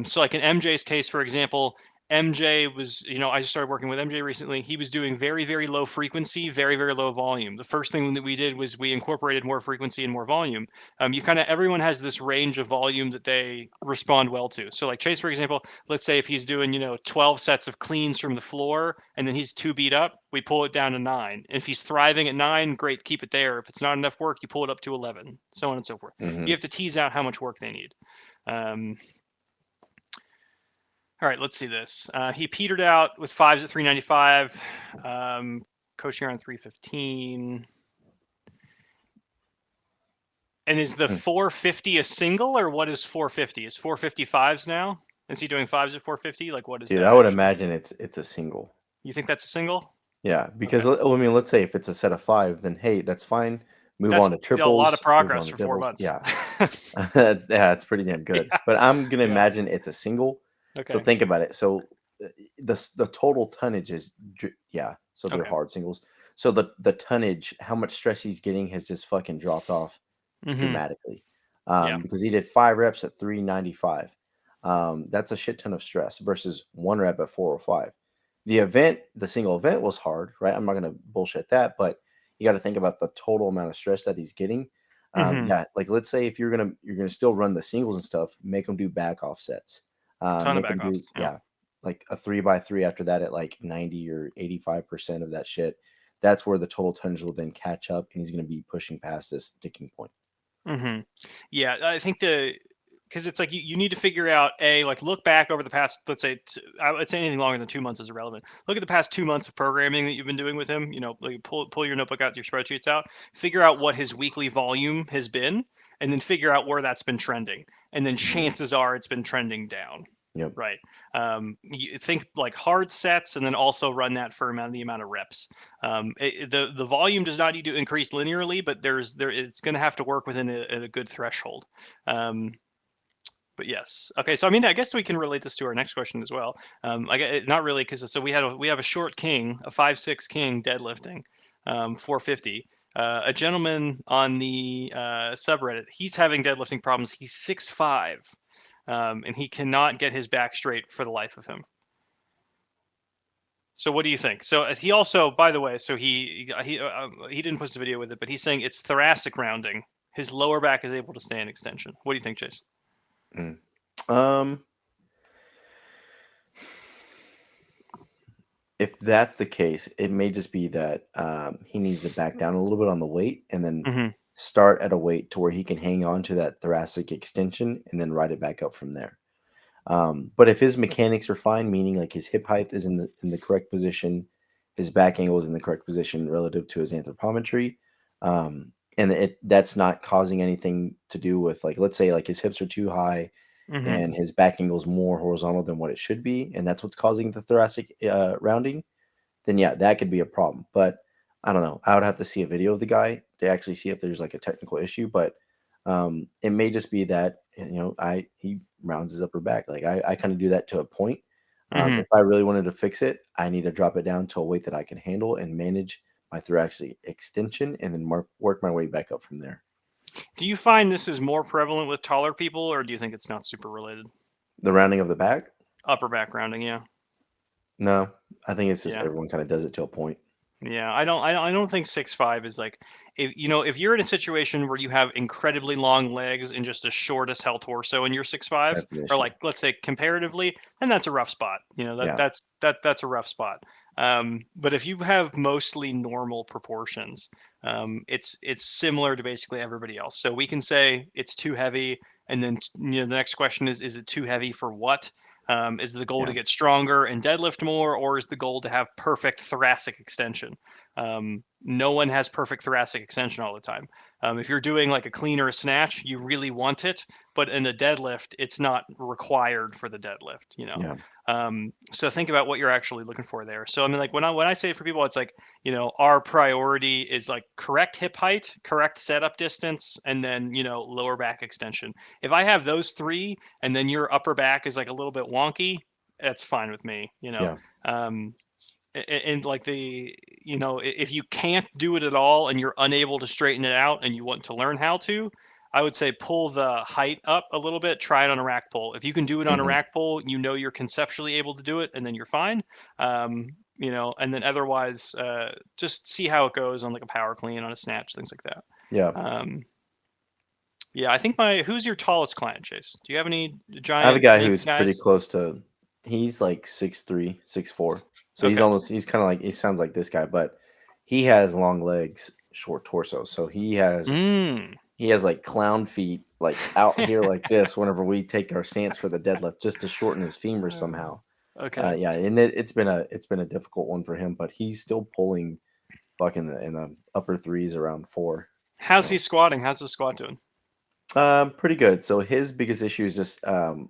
So like in MJ's case, for example, MJ was, I just started working with MJ recently. He was doing very, very low frequency, very, very low volume. The first thing that we did was we incorporated more frequency and more volume. Everyone has this range of volume that they respond well to. So like Chase, for example, let's say if he's doing, 12 sets of cleans from the floor and then he's too beat up, we pull it down to 9. And if he's thriving at 9, great, keep it there. If it's not enough work, you pull it up to 11, so on and so forth. You Mhm. have to tease out how much work they need. Um, all right, let's see this. He petered out with fives at 395, coaching around 315. And is the Mm. 450 a single, or what is 450? Is 455s now? Is he doing fives at 450? Like, what is Dude, that I would actually? imagine it's a single. You think that's a single? Yeah, because Okay. I mean, let's say if it's a set of 5, then hey, that's fine. Move That's on to a lot of triples, move on progress to for 4 doubles. months. Yeah. It's pretty damn good. Yeah. But I'm gonna Yeah. imagine it's a single. So Okay. think about it. So the total tonnage is yeah. So they're Okay. hard singles. So the tonnage, how much stress he's getting has just fucking dropped off Mm-hmm. dramatically. Yeah. Because he did 5 reps at 395. That's a shit ton of stress versus 1 rep at 405. The single event was hard, right? I'm not gonna bullshit that, but you got to think about the total amount of stress that he's getting. Mm-hmm. Yeah, like let's say if you're gonna still run the singles and stuff, make them do back offsets. Ton of Make them back do offs. Yeah. like a 3 by 3 after that at like 90 or 85% of that shit. That's where the total tonnage will then catch up, and he's gonna be pushing past this sticking point. Mm-hmm. Yeah, I think because it's like you need to figure out, like, look back over the past, let's say I would say anything longer than 2 months is irrelevant. Look at the past 2 months of programming that you've been doing with him. Like, pull your notebook out, your spreadsheets out, figure out what his weekly volume has been, and then figure out where that's been trending. And then Mhm. chances are it's been trending down. Yep. Right. You think like hard sets, and then also run that for the amount of reps. The volume does not need to increase linearly, but it's going to have to work within a good threshold. Um, but yes. Okay. So I mean, I guess we can relate this to our next question as well. Not really, because so we have a short king, a 5'6" king deadlifting, 450. A gentleman on the subreddit, he's having deadlifting problems. He's 6'5", and he cannot get his back straight for the life of him. So what do you think? So he also, by the way, so he didn't post a video with it, but he's saying it's thoracic rounding. His lower back is able to stay in extension. What do you think, Chase? Mm. Um, if that's the case, it may just be that he needs to back down a little bit on the weight and then Mm-hmm. start at a weight to where he can hang on to that thoracic extension and then ride it back up from there. But if his mechanics are fine, meaning like his hip height is in the correct position, his back angle is in the correct position relative to his anthropometry, and that's not causing anything to do with, like, let's say like his hips are too high Mm-hmm. and his back angle is more horizontal than what it should be, and that's what's causing the thoracic rounding, then yeah, that could be a problem. But I don't know. I would have to see a video of the guy to actually see if there's like a technical issue. But it may just be that, he rounds his upper back. Like I kind of do that to a point. Mm-hmm. If I really wanted to fix it, I need to drop it down to a weight that I can handle and manage my thoracic extension, and then work my way back up from there. Do you find this is more prevalent with taller people, or do you think it's not super related? The rounding of the back? Upper back rounding, yeah. No, I think it's just Yeah. everyone kind of does it to a point. Yeah, I don't think 6'5" is like, if you're in a situation where you have incredibly long legs and just a short as hell torso and you're 6'5", That's an or issue. like let's say comparatively, then that's a rough spot. Yeah. That's a rough spot. But if you have mostly normal proportions, it's similar to basically everybody else. So we can say it's too heavy, and then the next question is it too heavy for what? Is the goal Yeah. to get stronger and deadlift more, or is the goal to have perfect thoracic extension? No one has perfect thoracic extension all the time. If you're doing like a clean or a snatch, you really want it, but in a deadlift, it's not required for the deadlift. Yeah. So think about what you're actually looking for there. So I mean, like when I say it for people, it's like, our priority is like correct hip height, correct setup distance, and then lower back extension. If I have those three, and then your upper back is like a little bit wonky, that's fine with me. Yeah. Um, and like if you can't do it at all and you're unable to straighten it out and you want to learn how to, I would say pull the height up a little bit, try it on a rack pull. If you can do it on a Hmm. rack pull, you're conceptually able to do it, and then you're fine. And then otherwise, just see how it goes on like a power clean, on a snatch, things like that. Yeah. um, yeah, I think who's your tallest client, Chase? Do you have any I have a giant guy lanky who's guys? pretty close to, he's like 6'3", 6'4". So Okay. he's kind of like, he sounds like this guy, but he has long legs, short torso. So Mm. he has like clown feet, like out here like this whenever we take our stance for the deadlift, just to shorten his femur Uh, somehow. okay. Yeah, and it's been a difficult one for him, but he's still pulling fucking in the upper threes around 4. How's he So squatting? How's the squat doing? pretty good. So his biggest issue is just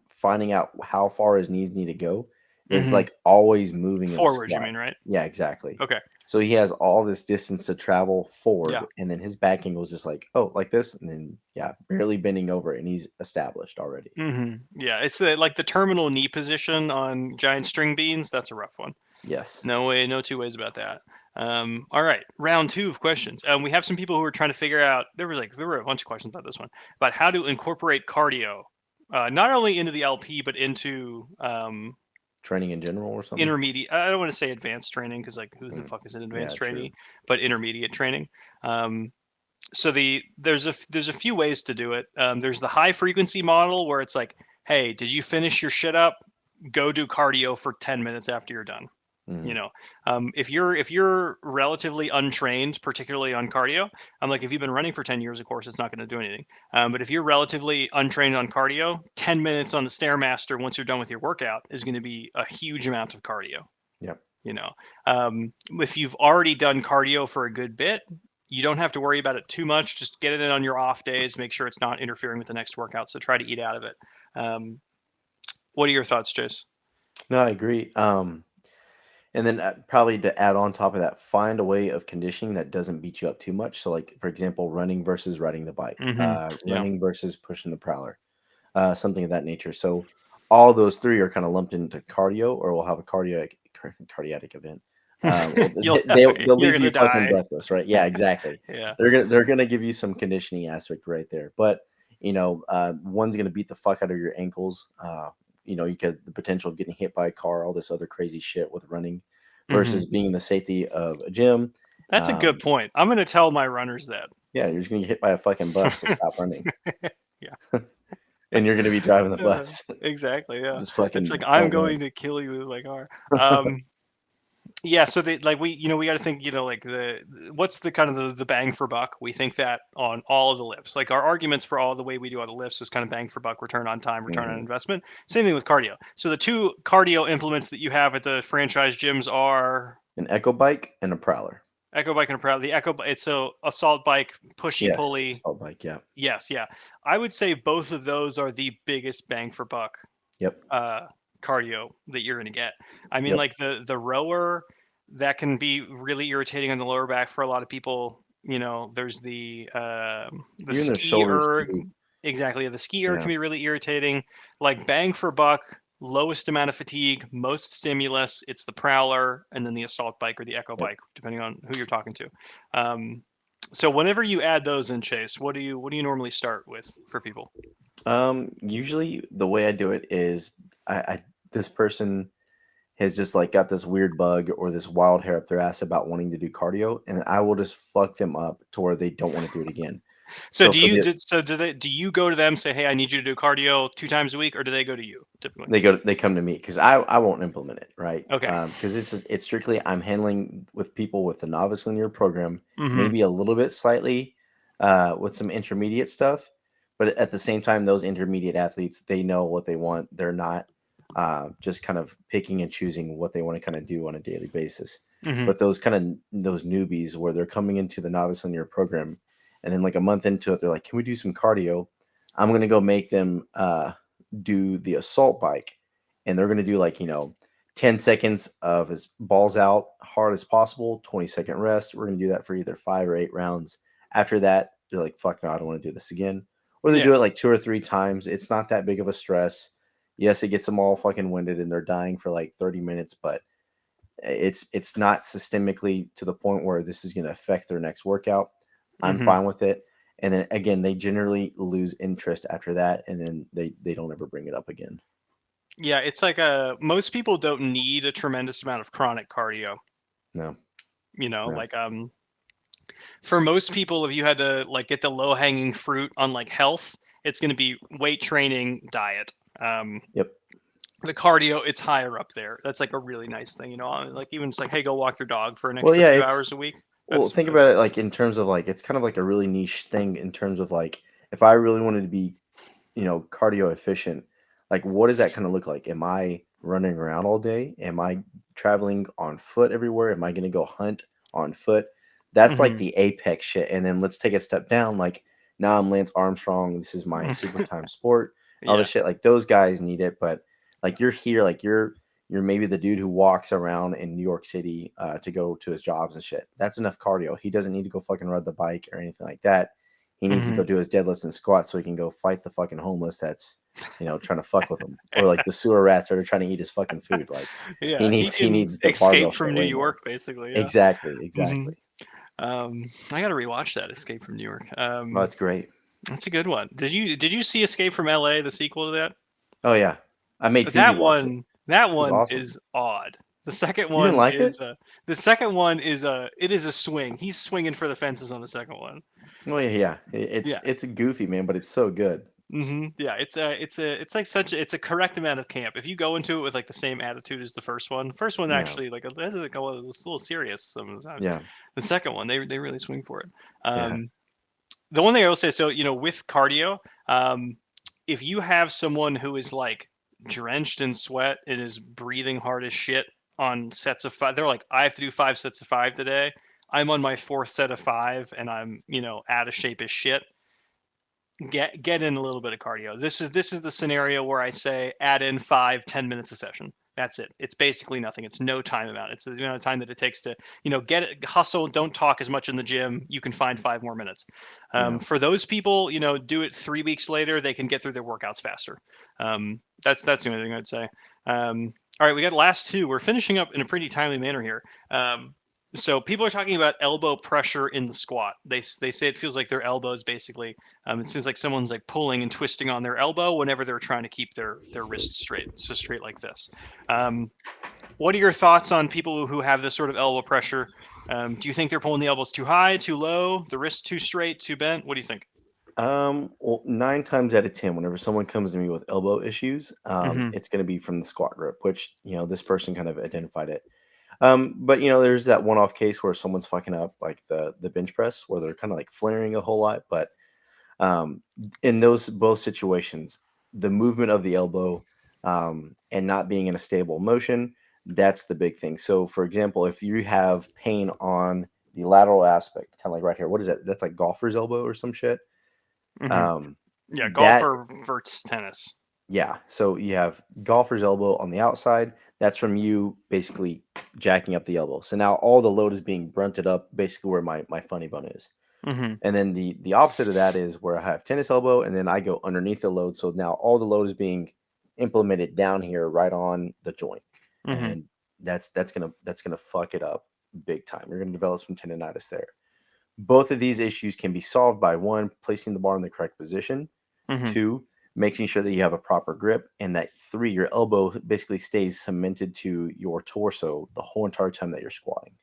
finding out how far his knees need to go. There's Hmm. like always moving in the Forwards, you squat. mean, right? Yeah, exactly. Okay. So he has all this distance to travel Yeah. forward, and then his back angle is just like, oh, like this, and then yeah, barely bending over, and he's established already. Yeah. It's the terminal knee position on giant string beans. That's a rough one. Yes. No way, no two ways about that. All right, round two of questions. We have some people who are trying to figure out. There were a bunch of questions about this one, about how to incorporate cardio, not only into the LP but into Training in general or something. intermediate. I don't want to say advanced training, because like who the Mm, fuck is an yeah, advanced true. trainee, but intermediate training. Um, so there's a few ways to do it. There's the high frequency model where it's like, hey, did you finish your shit up? Go do cardio for 10 minutes after you're done. you Hmm. know if you're relatively untrained, particularly on cardio, I'm like, if you've been running for 10 years, of course it's not going to do anything. But if you're relatively untrained on cardio, 10 minutes on the stairmaster once you're done with your workout is going to be a huge amount of cardio. Yep. you know if you've already done cardio for a good bit, you don't have to worry about it too much. Just get it in on your off days, make sure it's not interfering with the next workout, so try to eat out of it. um, what are your thoughts, Chase? No, I agree. And then probably to add on top of that, find a way of conditioning that doesn't beat you up too much. So, like for example, running versus riding the bike, Yeah. running versus pushing the prowler, something of that nature. So, all those three are kind of lumped into cardio, or we'll have a cardiac event. Well, You'll they'll you're leave gonna you fucking die. breathless, right? Yeah, exactly. Yeah. They're gonna give you some conditioning aspect right there, but one's gonna beat the fuck out of your ankles. You could the potential of getting hit by a car, all this other crazy shit with running, Hmm. versus being in the safety of a gym. That's a good Um, point. I'm gonna tell my runners that. yeah, you're just gonna get hit by a fucking bus, so stop running, Yeah. and you're gonna be driving the bus. Exactly. Yeah. Just It's like, fucking I'm don't run. going to kill you with my car. Um, Yeah, so they like we got to think, like what's the kind of the bang for buck? We think that on all of the lifts. Like our arguments for all the way we do all the lifts is kind of bang for buck, return on time, return on Hmm. investment. Same thing with cardio. So the two cardio implements that you have at the franchise gyms are An echo bike and a prowler. Echo Bike and a Proud. The it's so assault bike, pushy Yes, pulley. assault bike. Yeah. Yes, yeah. I would say both of those are the biggest bang for buck Yep. uh, cardio that you're going to get. I mean, Yep. like the rower, that can be really irritating on the lower back for a lot of people. There's the Even their ski shoulders erg. too. Exactly, the ski erg Yeah. can be really irritating. Like bang for buck, lowest amount of fatigue, most stimulus. It's the prowler, and then the assault bike or the echo Yep. bike, depending on who you're talking to. So whenever you add those in, Chase, what do you normally start with for people? Usually the way I do it is I this person has just like got this weird bug or this wild hair up their ass about wanting to do cardio, and I will just fuck them up to where they don't want to do it again. So So do for you the did so do you go to them, say, "Hey, I need you to do cardio 2 times a week," or do they go to you typically? they come to me because I won't implement it, right? Okay. Because it's strictly I'm handling with people with the novice linear program, Mhm. maybe a little bit slightly with some intermediate stuff, but at the same time, those intermediate athletes they know what they want. They're not just kind of picking and choosing what they want to kind of do on a daily basis. Mhm. But those kind of those newbies where they're coming into the novice linear program, and then like a month into it, they're like, "Can we do some cardio?" I'm gonna go make them do the assault bike, and they're going to do like 10 seconds of as balls out hard as possible, 20-second rest. We're going to do that for either 5 or 8 rounds. After that, they're like, fuck no, I don't want to do this again. Or they Yeah. do it like 2 or 3 times. It's not that big of a stress. Yes, it gets them all fucking winded and they're dying for like 30 minutes, but it's not systemically to the point where this is going to affect their next workout. I'm Mhm. fine with it. And then again, they generally lose interest after that, and then they don't ever bring it up again. Yeah, it's like, most people don't need a tremendous amount of chronic cardio, No, no. like, for most people, if you had to, like, get the low-hanging fruit on, like, health, it's gonna be weight training, diet. Um, Yep. the cardio, it's higher up there. That's, like, a really nice thing, like, even just like, "Hey, go walk your dog for an Well, extra yeah, 2 it's hours a week." well, That's think about it like in terms of like it's kind of like a really niche thing in terms of like if I really wanted to be, cardio efficient, like what does that kind of look like? Am I running around all day? Am I traveling on foot everywhere? Am I going to go hunt on foot? That's like Mhm. the apex shit. And then let's take a step down. Like now I'm Lance Armstrong. This is my super time sport. All Yeah. this shit. Like those guys need it, but like you're here, like you're maybe the dude who walks around in New York City to go to his jobs and shit. That's enough cardio. He doesn't need to go fucking ride the bike or anything like that. He needs to Mhm. go do his deadlifts and squats so he can go fight the fucking homeless that's trying to fuck with him, or like the sewer rats that are trying to eat his fucking food. Like he Yeah, he needs he can needs the escape barbell shit from New way more. York, basically, yeah. Exactly, Mhm. exactly. I gotta rewatch that Escape from New York. Oh, that's great. That's a good one. Did you see Escape from LA, the sequel to that? Oh yeah, I made Phoebe That watch it. one that It was one awesome. is odd. The second You didn't one like it? is it is a swing. He's swinging for the fences on the second one. Oh yeah, yeah. It's Yeah. it's a goofy man, but it's so good. Yeah, it's like it's a correct amount of camp. If you go into it with like the same attitude as the first one Yeah, actually like this is like a little serious some of the times. yeah, The second one they really swing for it. yeah, The one thing I will say, so with cardio, um, if you have someone who is like drenched in sweat and is breathing hard as shit on sets of five, they're like, I have to do 5 sets of five today. I'm on my fourth set of five, and I'm out of shape as shit. Get in a little bit of cardio. This is the scenario where I say add in 5-10 minutes a session. That's it. It's basically nothing. It's no time amount. It's the amount of time that it takes to get it, hustle. Don't talk as much in the gym. You can find 5 more minutes. yeah. For those people, do it 3 weeks later. They can get through their workouts faster. That's the only thing I'd say. All right, we got last two. We're finishing up in a pretty timely manner here. So people are talking about elbow pressure in the squat. They say it feels like their elbows basically. It seems like someone's like pulling and twisting on their elbow whenever they're trying to keep their wrist straight, so straight like this. Um, what are your thoughts on people who have this sort of elbow pressure? Do you think they're pulling the elbows too high, too low, the wrist too straight, too bent? What do you think? Well, 9 times out of 10, whenever someone comes to me with elbow issues, Hmm. it's going to be from the squat grip, which this person kind of identified it. But there's that one-off case where someone's fucking up, like the bench press, where they're kind of like flaring a whole lot. But um, in those both situations, the movement of the elbow and not being in a stable motion, that's the big thing. So, for example, if you have pain on the lateral aspect, kind of like right here, what is that? That's like golfer's elbow or some shit. Hmm. Um, Yeah, that golfer versus tennis. Yeah. So you have golfer's elbow on the outside. That's from you basically jacking up the elbow. So now all the load is being brunted up basically where my funny bone is. Hmm. And then the opposite of that is where I have tennis elbow and then I go underneath the load. So now all the load is being implemented down here right on the joint. Hmm. And that's gonna fuck it up big time. You're gonna develop some tendonitis there. Both of these issues can be solved by one, placing the bar in the correct position, Hmm. two, making sure that you have a proper grip, and that three, your elbow basically stays cemented to your torso the whole entire time that you're squatting.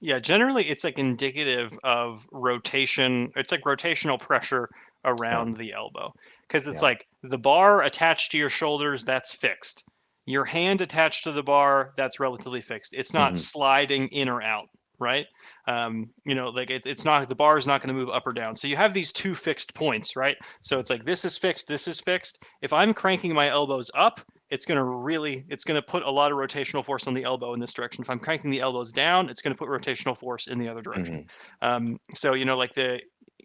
Yeah, generally it's like indicative of rotation. It's like rotational pressure Yeah, around the elbow because it's yeah, like the bar attached to your shoulders, that's fixed. Your hand attached to the bar, that's relatively fixed. It's not hmm, sliding in or out, right? Like it's not, the bar is not going to move up or down. So you have these two fixed points, right? So it's like this is fixed, this is fixed. If I'm cranking my elbows up, it's going to put a lot of rotational force on the elbow in this direction. If I'm cranking the elbows down, it's going to put rotational force in the other direction. hmm, So like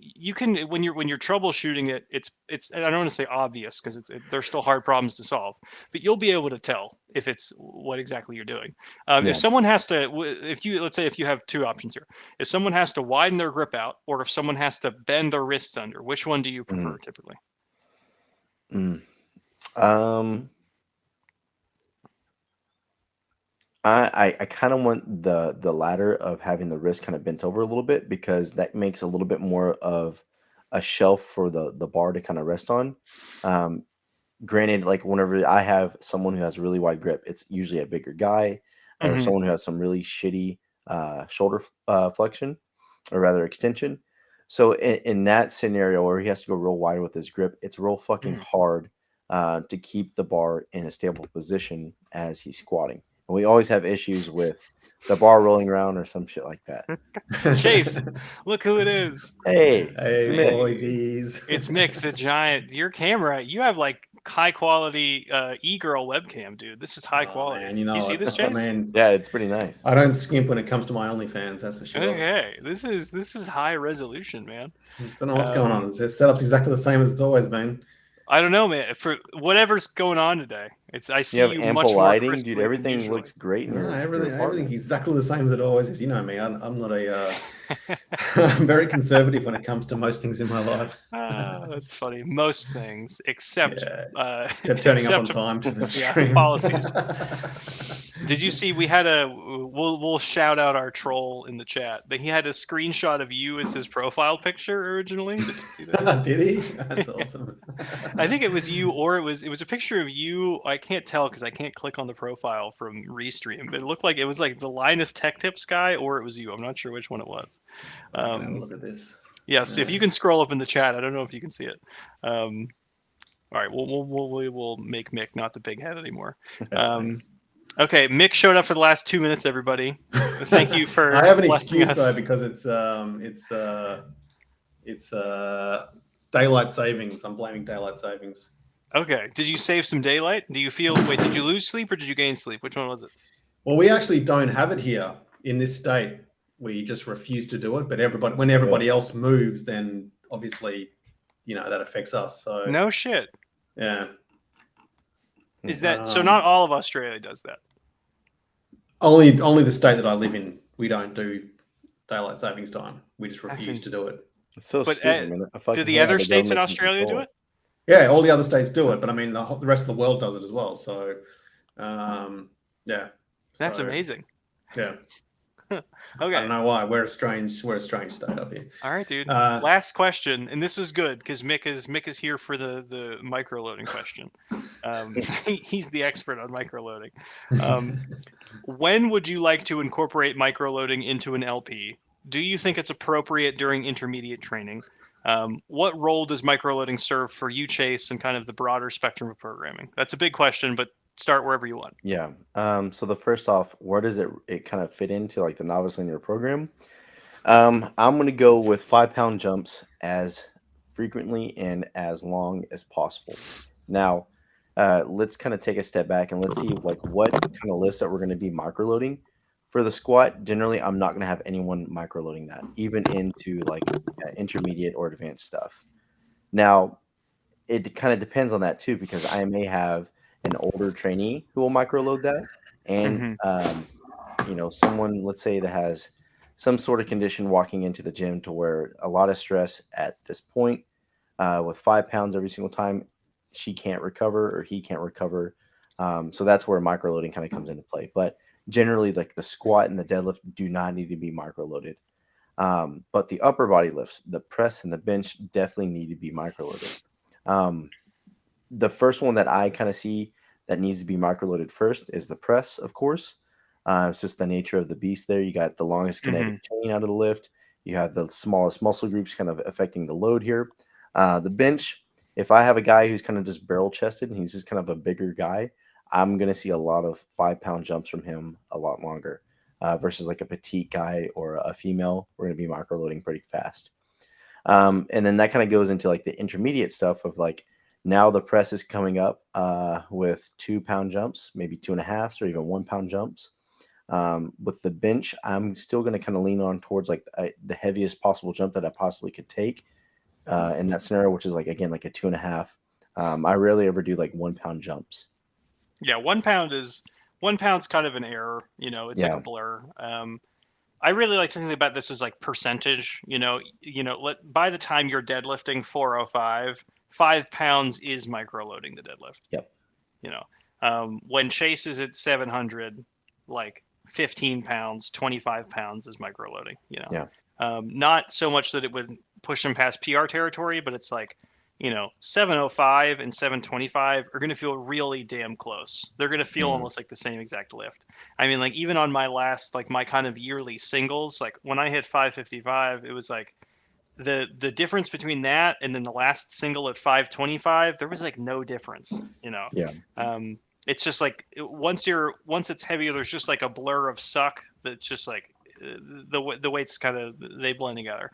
you can, when you're troubleshooting it, it's I don't want to say obvious because they're still hard problems to solve, but you'll be able to tell if it's what exactly you're doing. If yeah. someone has to, if you, let's say if you have two options here, if someone has to widen their grip out or if someone has to bend their wrists under, which one do you Hmm, prefer typically? hmm. Um, I kind of want the latter of having the wrist kind of bent over a little bit because that makes a little bit more of a shelf for the bar to kind of rest on. Um, Granted, like whenever I have someone who has really wide grip, it's usually a bigger guy or Hmm. someone who has some really shitty shoulder flexion or rather extension. So in that scenario where he has to go real wide with his grip, it's real fucking Hmm. hard to keep the bar in a stable position as he's squatting. And we always have issues with the bar rolling around or some shit like that. Chase, look who it is. Hey, it's Hey, Mick. boysies. It's Mick the Giant. Your camera, you have like high quality e-girl webcam, dude. This is high Oh quality. man, you know You see what? this, I Chase? mean, Yeah, it's pretty nice. I don't skimp when it comes to my OnlyFans, that's for sure. Okay, this is high resolution, man. I don't know what's going Um, on. The setup's exactly the same as it's always been. I don't know, man. For whatever's going on today, I You see have you ample much more lighting, dude. crisply than Everything usually. looks great in No, your everything's apartment. exactly the same as it always is. You know me. I'm not a. I'm very conservative when it comes to most things in my life. Ah, that's funny. Most things, except Yeah, uh, except turning up on except time to the yeah, stream. policies. Did you see we had we'll shout out our troll in the chat. That he had a screenshot of you as his profile picture originally. Did you see that? Did he? That's awesome. I think it was you or it was a picture of you. I can't tell because I can't click on the profile from Restream, but it looked like it was like the Linus Tech Tips guy or it was you. I'm not sure which one it was. I'm gonna have a Um, look at this. yes, if you can scroll up in the chat, I don't know if you can see it. All right, we'll make Mick not the big head anymore. Yeah, Um, thanks. okay, Mick showed up for the last 2 minutes, everybody. Thank you for I have an blessing excuse though us. because it's daylight savings. I'm blaming daylight savings. Okay, did you save some daylight? Do you feel, wait, did you lose sleep or did you gain sleep? Which one was it? Well, we actually don't have it here in this state. We just refuse to do it. But when everybody else moves, then obviously, that affects us. So No shit. yeah. Is that so? Not all of Australia does that. Only the state that I live in, we don't do daylight savings time. We just refuse to do it. It's so But, stupid, man. I Do fucking the hate how other the states in government can Australia do control it? Yeah, all the other states do it, but I mean the rest of the world does it as well. So, yeah. That's So, amazing. Yeah. I Okay. don't know why. We're a strange state up here. All right, dude. Uh, Last question, and this is good because Mick is here for the micro loading question. He's the expert on micro loading. When would you like to incorporate micro loading into an LP? Do you think it's appropriate during intermediate training? What role does micro loading serve for you, Chase, and kind of the broader spectrum of programming? That's a big question, but start wherever you want. Yeah. So the first off, where does it kind of fit into like the novice linear program? I'm gonna go with 5 pound jumps as frequently and as long as possible. Now, let's kind of take a step back and let's see like what kind of lifts that we're gonna be microloading. For the squat, generally, I'm not gonna have anyone microloading that, even into like intermediate or advanced stuff. Now, it kind of depends on that too, because I may have an older trainee who will microload that, and Mm-hmm. someone, let's say, that has some sort of condition walking into the gym to where a lot of stress at this point, with 5 pounds every single time, she can't recover or he can't recover. So that's where microloading kind of comes into play. But generally, like the squat and the deadlift do not need to be microloaded. But the upper body lifts, the press and the bench, definitely need to be microloaded. Um, the first one that I kind of see that needs to be microloaded first is the press, of course. It's just the nature of the beast there. You got the longest Mm-hmm. kinetic chain out of the lift. You have the smallest muscle groups kind of affecting the load here. The bench, if I have a guy who's kind of just barrel chested and he's just kind of a bigger guy, I'm going to see a lot of 5 pound jumps from him a lot longer versus like a petite guy or a female. We're going to be microloading pretty fast. And then that kind of goes into like the intermediate stuff of like now the press is coming up with 2 pound jumps, maybe 2.5s or even 1 pound jumps. With the bench, I'm still going to kind of lean on towards like the heaviest possible jump that I possibly could take in that scenario, which is like, again, like a 2.5. I rarely ever do like 1 pound jumps. Yeah, 1 pound's kind of an error. It's like a Yeah. blur. I really like to think about this as like percentage. By the time you're deadlifting 405, 5 pounds is microloading the deadlift. Yep. When Chase is at 700, like 15 pounds, 25 pounds is microloading. Yeah. Not so much that it would push them past PR territory, but it's like 705 and 725 are going to feel really damn close. They're going to feel Mhm. almost like the same exact lift. I mean, like even on my last, like my kind of yearly singles, like when I hit 555, it was like the difference between that and then the last single at 525, there was like no difference. Yeah. It's just like once it's heavier, there's just like a blur of suck that's just like the weights kind of they blend together.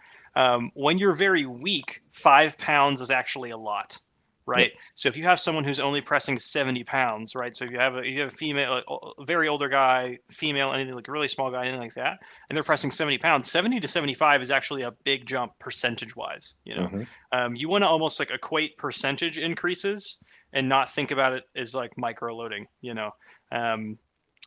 When you're very weak, 5 pounds is actually a lot, right? Yep. So if you have someone who's only pressing 70 pounds, right? So if you have a female, a very older guy, female, anything like a really small guy, anything like that, and they're pressing 70 pounds, 70 to 75 is actually a big jump percentage wise. You want to almost like equate percentage increases and not think about it as like micro loading.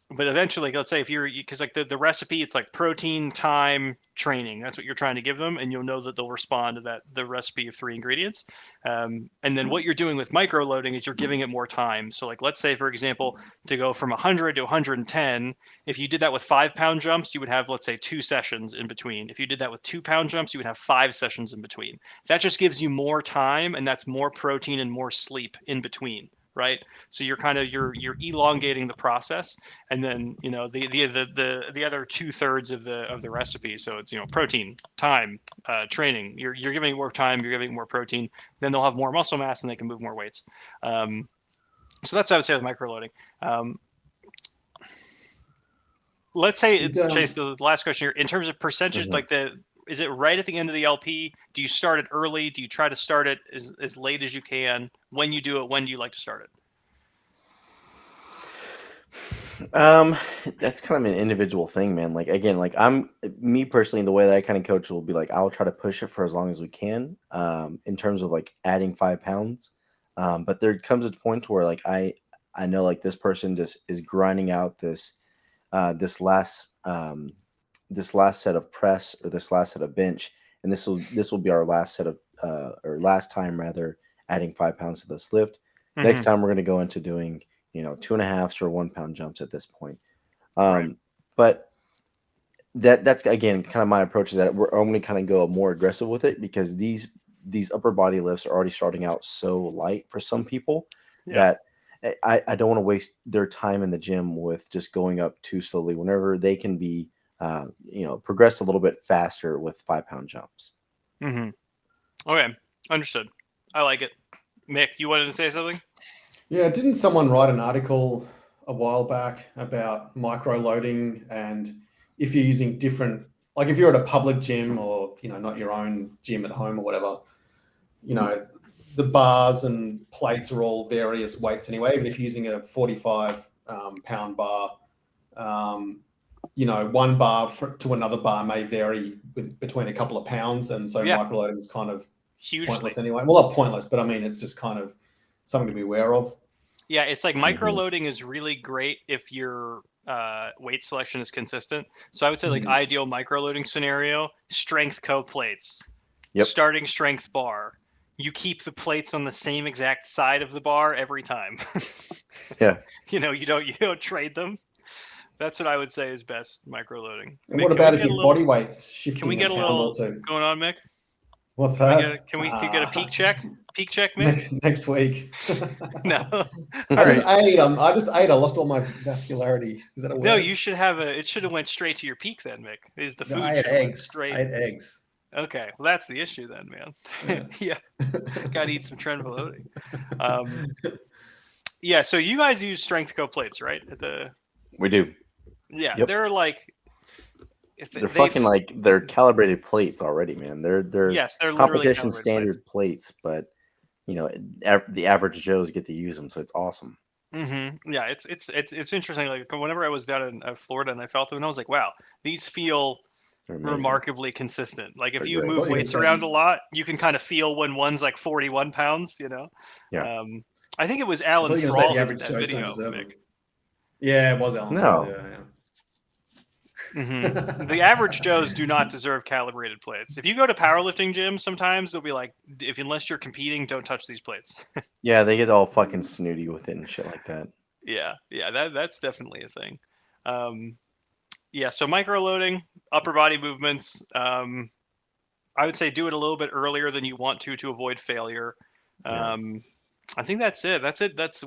But eventually, let's say because like the recipe, it's like protein, time, training. That's what you're trying to give them, and you'll know that they'll respond to the recipe of 3 ingredients. And then what you're doing with micro loading is you're giving it more time. So like let's say for example, to go from 100 to 110, if you did that with 5 pound jumps, you would have let's say 2 sessions in between. If you did that with 2 pound jumps, you would have 5 sessions in between. That just gives you more time, and that's more protein and more sleep in between. Right, so you're kind of you're elongating the process, and then the other 2/3 of the recipe. So it's protein, time, training. You're giving more time, you're giving more protein. Then they'll have more muscle mass and they can move more weights. So that's what I would say with microloading. Let's say, Chase, the last question here, in terms of percentage, like is it right at the end of the LP? Do you start it early? Do you try to start it as late as you can? When you do it, when do you like to start it? That's kind of an individual thing, man. Like again, like me personally, the way that I kind of coach will be like I'll try to push it for as long as we can, in terms of like adding 5 pounds. But there comes a point where like I know like this person just is grinding out this last set of press or this last set of bench, and this will be our last set of or last time rather adding 5 pounds to this lift. Next time we're going to go into doing 2.5s or 1 pound jumps at this point. Right. But that's again kind of my approach, is that we're only kind of go more aggressive with it, because these upper body lifts are already starting out so light for some people that I don't want to waste their time in the gym with just going up too slowly whenever they can be progressed a little bit faster with 5 pound jumps. Okay, understood. I like it. Mick, you wanted to say something? Yeah, didn't someone write an article a while back about micro loading, and if you're using different, like if you're at a public gym or not your own gym at home or whatever, you know the bars and plates are all various weights anyway. Even if you're using a 45 pound bar, um, one bar to another bar may vary between a couple of pounds, and so Yeah, microloading is kind of hugely. pointless anyway. Well, not pointless, but I mean it's just kind of something to be aware of. Yeah, it's like Mhm. micro-loading is really great if your weight selection is consistent. So I would say like Mhm. ideal micro-loading scenario, strength co-plates, Yep. starting strength bar. You keep the plates on the same exact side of the bar every time. Yeah. You don't trade them. That's what I would say is best micro-loading. And Mick, what can we about if get a your little? body weight's Can we shifting a get a pound or little two? going on, Mick? What's Can we that? get a peak check? Peak check, Mick? Next week. No. All I just right. ate. I lost all my vascularity. Is that a No, word? you should have a. It should have went straight to your peak then, Mick. Is the No, I food ate should have went eggs. straight? I ate eggs. Okay, well that's the issue then, man. Yeah. Yeah, gotta eat some trenbolone. Yeah, so you guys use strength co plates, right? We do. Yeah, Yep. they're like if They're fucking like they're calibrated plates already, man. They're yes, they're literally competition calibrated standard plates, but the average Joes get to use them, so it's awesome. Yeah, it's interesting. Like whenever I was down in Florida and I felt them, and I was like, wow, these feel They're amazing. remarkably consistent. Like if They're you great. move you weights said- around a lot, you can kind of feel when one's like 41 pounds. Yeah. I think it was I Alan thought you were going to say Thrall the who average did that Joes don't video. deserve Mick. them. Yeah, it was Alan. No. Yeah. The average Joes do not deserve calibrated plates. If you go to powerlifting gyms, sometimes they'll be like, unless you're competing, don't touch these plates. Yeah, they get all fucking snooty with it and shit like that. Yeah, that's definitely a thing. Yeah, so micro loading, upper body movements. I would say do it a little bit earlier than you want to avoid failure. Yeah. I think that's it.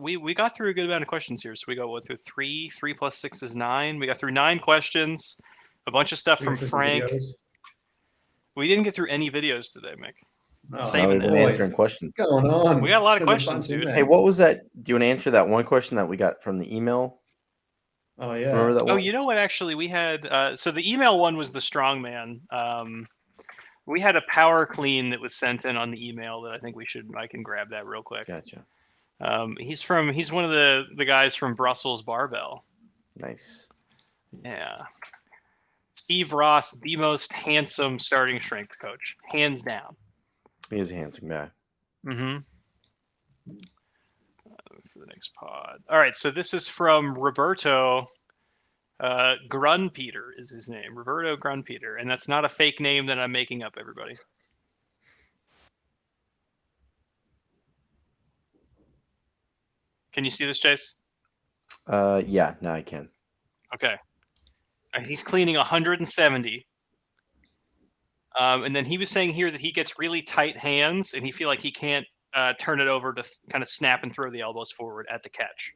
We got through a good amount of questions here. So we got through 3 plus 6 is 9. We got through 9 questions, a bunch of stuff from Frank. We didn't get through any videos today, Mick. We've been answering questions. What's going on? We got a lot of questions, dude. Hey, what was that? Do you want to answer that one question that we got from the email? Oh yeah. Remember that one? Oh, you know what? Actually, we had so the email one was the strongman. We had a power clean that was sent in on the email that I think I can grab that real quick. Gotcha. He's one of the guys from Brussels Barbell. Nice. Yeah. Steve Ross, the most handsome starting strength coach, hands down. He is a handsome guy. For the next pod. All right, so this is from Roberto Grunpeter is his name. Roberto Grunpeter, and that's not a fake name that I'm making up, everybody. Can you see this, Chase? Yeah, now I can. Okay. He's cleaning 170. And then he was saying here that he gets really tight hands and he feel like he can't turn it over to kind of snap and throw the elbows forward at the catch.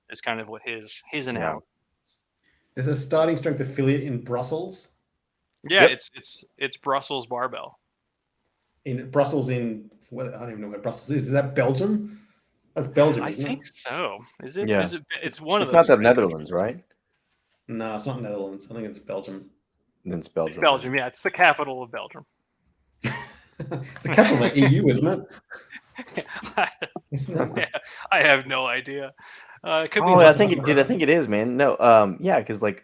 Is kind of what his analogy. There's a starting strength affiliate in Brussels. Yeah, Yep. it's Brussels Barbell. In Brussels, I don't even know where Brussels is. Is that Belgium? That's Belgium. I isn't think it? so. Is it? Yeah. Is it? It's one of It's those. not the Netherlands, right? No, it's not Netherlands. I think it's Belgium. Then it's Belgium. It's Belgium. Yeah, it's the capital of Belgium. It's the capital of the EU, isn't it? Isn't it? I have no idea. It could be I think Luxembourg. I think it is, man. No, yeah, because like,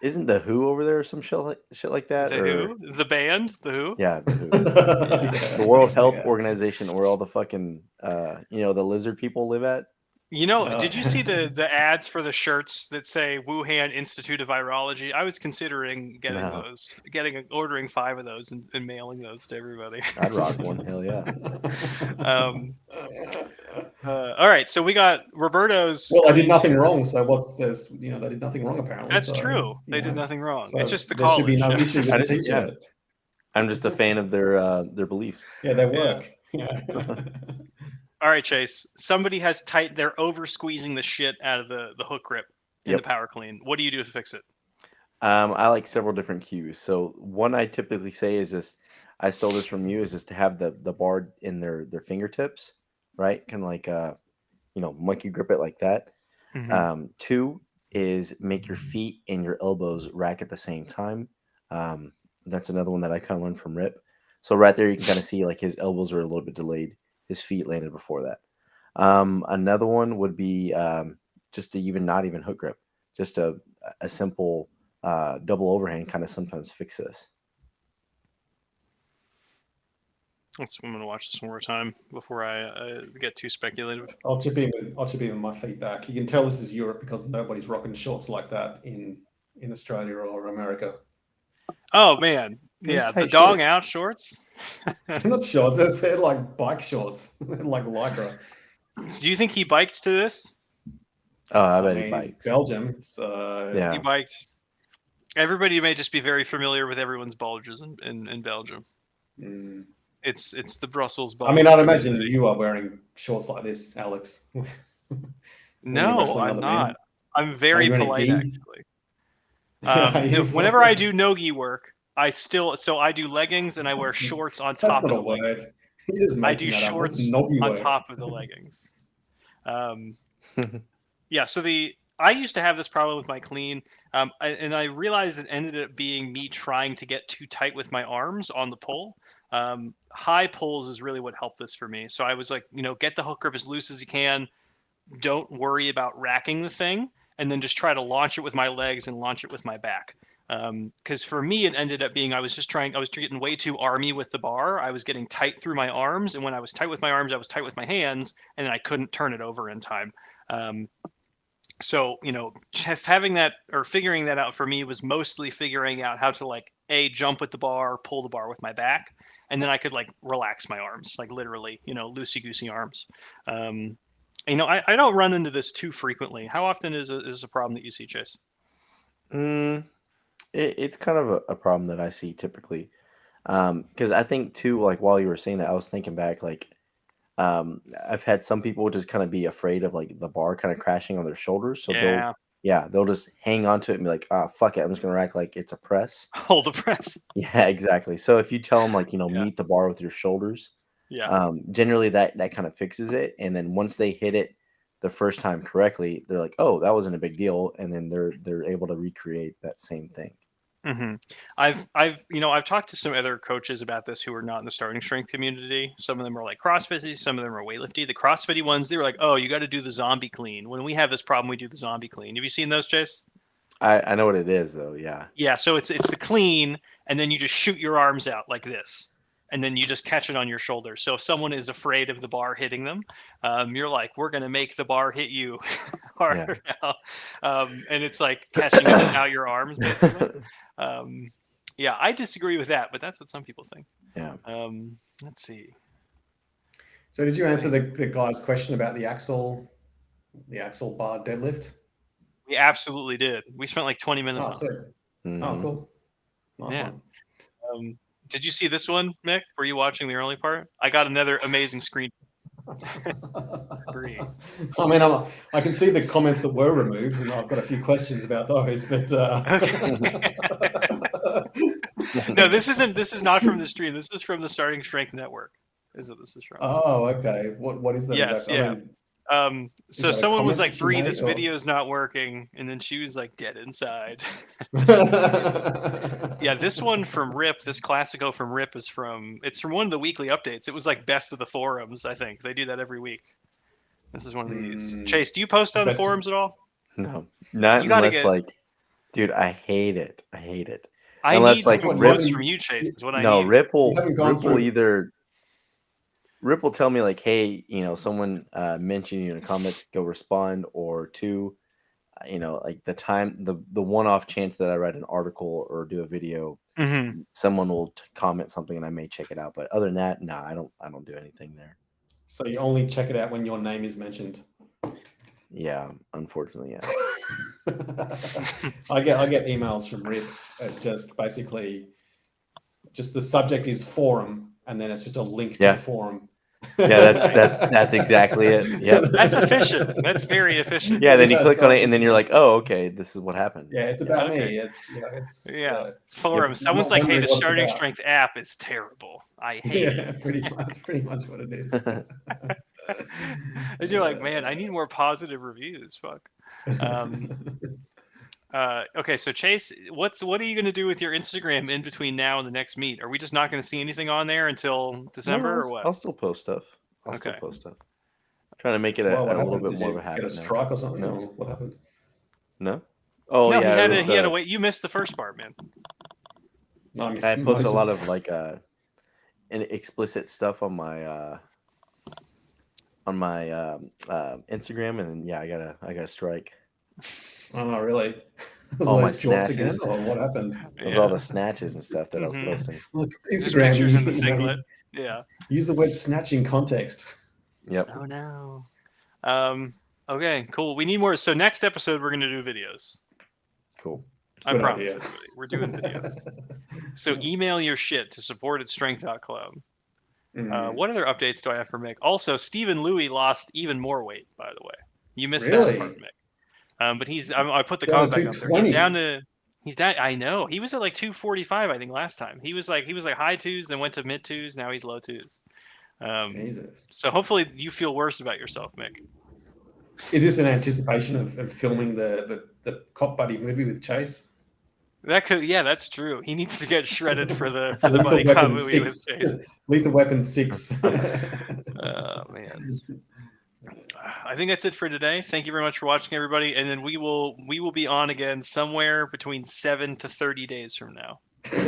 isn't the Who over there or some shit like that? The Who? The band? The Who? Yeah, the Who. Yeah. The World Health Organization, where all the fucking the lizard people live at. Did you see the ads for the shirts that say Wuhan Institute of Virology? I was considering getting those, ordering 5 of those and mailing those to everybody. I'd rock one. Hell yeah. All right, so we got Roberto's. Well, they did nothing wrong. So they did nothing wrong apparently. That's so, true. They did nothing wrong. So it's just the there college. should be no issue with the t-shirt. I'm just a fan of their beliefs. Yeah, they work. Yeah. All right, Chase. Somebody has they're over squeezing the shit out of the hook grip in the power clean. What do you do to fix it? I like several different cues. So one I typically say is this. I stole this from you. Is just to have the bar in their fingertips, right? Kind of like monkey grip it like that. Mhm. 2 is make your feet and your elbows rack at the same time. That's another one that I kind of learned from Rip. So right there, you can kind of see like his elbows were a little bit delayed. His feet landed before that. Another one would be just to not even hook grip, just a simple double overhand kind of sometimes fix this. I'm gonna watch this one more time before I get too speculative. I'll chip in with my feedback. You can tell this is Europe because nobody's rocking shorts like that in Australia or America. Oh man, Those yeah, the tight dong shorts. out shorts. They're not shorts. They're like bike shorts. They're like lycra. Do you think he bikes to this? Oh, I I bet he mean, it's bikes. Belgium, so He Yeah. bikes. Everybody may just be very familiar with everyone's bulges in Belgium. mm. It's the Brussels bulge. I mean, I'd imagine community. you are wearing shorts like this, Alex, when you're No, wrestling I'm other not. men. I'm Are very you in a polite, gi? actually. Are you? Whenever I do no-gi work, I do leggings and I wear shorts on That's top not of a the word. leggings. You're just I do making that up. What's shorts noggy on work? top of the leggings. Yeah, so I used to have this problem with my clean, and I realized it ended up being me trying to get too tight with my arms on the pull. High pulls is really what helped this for me. So I was like, get the hook grip as loose as you can. Don't worry about racking the thing, and then just try to launch it with my legs and launch it with my back. Because for me, it ended up being I was getting way too army with the bar. I was getting tight through my arms, and when I was tight with my arms, I was tight with my hands, and then I couldn't turn it over in time. So having that or figuring that out for me was mostly figuring out how to jump with the bar, pull the bar with my back, and then I could relax my arms, like literally, loosey goosey arms. I don't run into this too frequently. How often is a problem that you see, Chase? It's kind of a problem that I see typically. Because I think too, like while you were saying that, I was thinking back, like I've had some people just kind of be afraid of like the bar kind of crashing on their shoulders, so Yeah, they'll just hang on to it and be like, ah, fuck it, I'm just gonna rack like it's a press. hold the press. Yeah, exactly. So if you tell them like Yeah, meet the bar with your shoulders, yeah. generally that kind of fixes it, and then once they hit it the first time correctly, they're like, oh, that wasn't a big deal, and then they're able to recreate that same thing. hmm I've talked to some other coaches about this who are not in the starting strength community. Some of them are like CrossFitty, some of them are weightlifty. The CrossFitty ones, they were like, "Oh, you got to do the zombie clean." When we have this problem, we do the zombie clean. Have you seen those, Chase? I know what it is though. Yeah. Yeah, so it's the clean, and then you just shoot your arms out like this, and then you just catch it on your shoulder. So if someone is afraid of the bar hitting them, you're like, "We're gonna make the bar hit you Yeah. harder now," and it's like catching it without your arms, basically. Um, yeah, I disagree with that, but that's what some people think. Yeah. Let's see. So did you answer the guy's question about the axle bar deadlift? We absolutely did. We spent like 20 minutes Oh, on it. sweet. Oh, Mhm. cool. Nice Yeah. one. Did you see this one, Mick? Were you watching the early part? I got another amazing screen. Agree. I mean, I can see the comments that were removed, and I've got a few questions about those. But No, this is not from the stream. This is from the Starting Strength Network. Is what this is from. oh, okay. What is that Yes, exactly? yeah. I mean, So that a someone was comment like, that she "Bree, made, this or? video's not working," and then she was like, "Dead inside." Yeah, this one from Rip, this Classico from Rip it's from one of the weekly updates. It was like best of the forums, I think. They do that every week. This is one of these. Chase, do you post on Best of- forums at all? No, not You got to unless get. like, dude, I hate it. I hate it. I Unless need like some What, Rip, quotes from you, Chase. Is what I no, need. you haven't gone through. Rip will tell me like, hey, someone mentioned you in the comments, go respond, or two, like the one-off chance that I write an article or do a video, Mm-hmm. someone will comment something and I may check it out. But other than that, no, I don't do anything there. So you only check it out when your name is mentioned. Yeah, unfortunately, yeah. I get emails from Rip. It's just basically just the subject is forum, and then it's just a link to Yeah. the forum. Yeah, that's exactly it. Yep. That's efficient. That's very efficient. Yeah, then you Yeah, click so on it and then you're like, oh, okay, this is what happened. yeah, it's about Okay. me. It's it's Yeah. Forum. it's Someone's not like, "Hey, wondering the what it's Starting about. Strength app is terrible. I hate it." Yeah, pretty much what it is. And you're like, man, I need more positive reviews. Fuck. Okay, so Chase, what are you going to do with your Instagram in between now and the next meet? Are we just not going to see anything on there until December, No, or what? I'll still post stuff. I'll still Okay. post stuff. Trying to make it Why? a What little happened? bit Did more of you a get a habit now. strike or something? No. Or what happened? No. Oh No, yeah, it was he had to the wait. You missed the first part, man. No, I I missed posted most a lot of of like explicit stuff on my Instagram, and then yeah, I got a strike. Oh, really? Was All my those jorts again, snatches. or what happened? It was all the Yeah. snatches and stuff that I was Hmm. posting. Look, Just Instagram, pictures in the you know, singlet. Yeah. use the word snatch in context. Yep. Oh no. Okay, cool. We need more. So next episode, we're going to do videos. Cool. I Good promise idea. everybody. We're doing videos. So email your shit to support@strength.club. What other updates do I have for Mick? Also, Stephen Louis lost even more weight, by the way. You missed that part, Really? Mick. But I put the Down to comment back up there. He's 220. down to. He's down. I know. He was at like 245, I think, last time. He was like high twos, then went to mid twos. Now he's low twos. Jesus. So hopefully you feel worse about yourself, Mick. Is this an anticipation of filming the Cop Buddy movie with Chase? That could, yeah, that's true. He needs to get shredded for the Lethal buddy cop Weapon movie with 6. Chase. Lethal Weapon 6. Oh man. I think that's it for today. Thank you very much for watching, everybody. And then we will be on again somewhere between 7 to 30 days from now. Yep.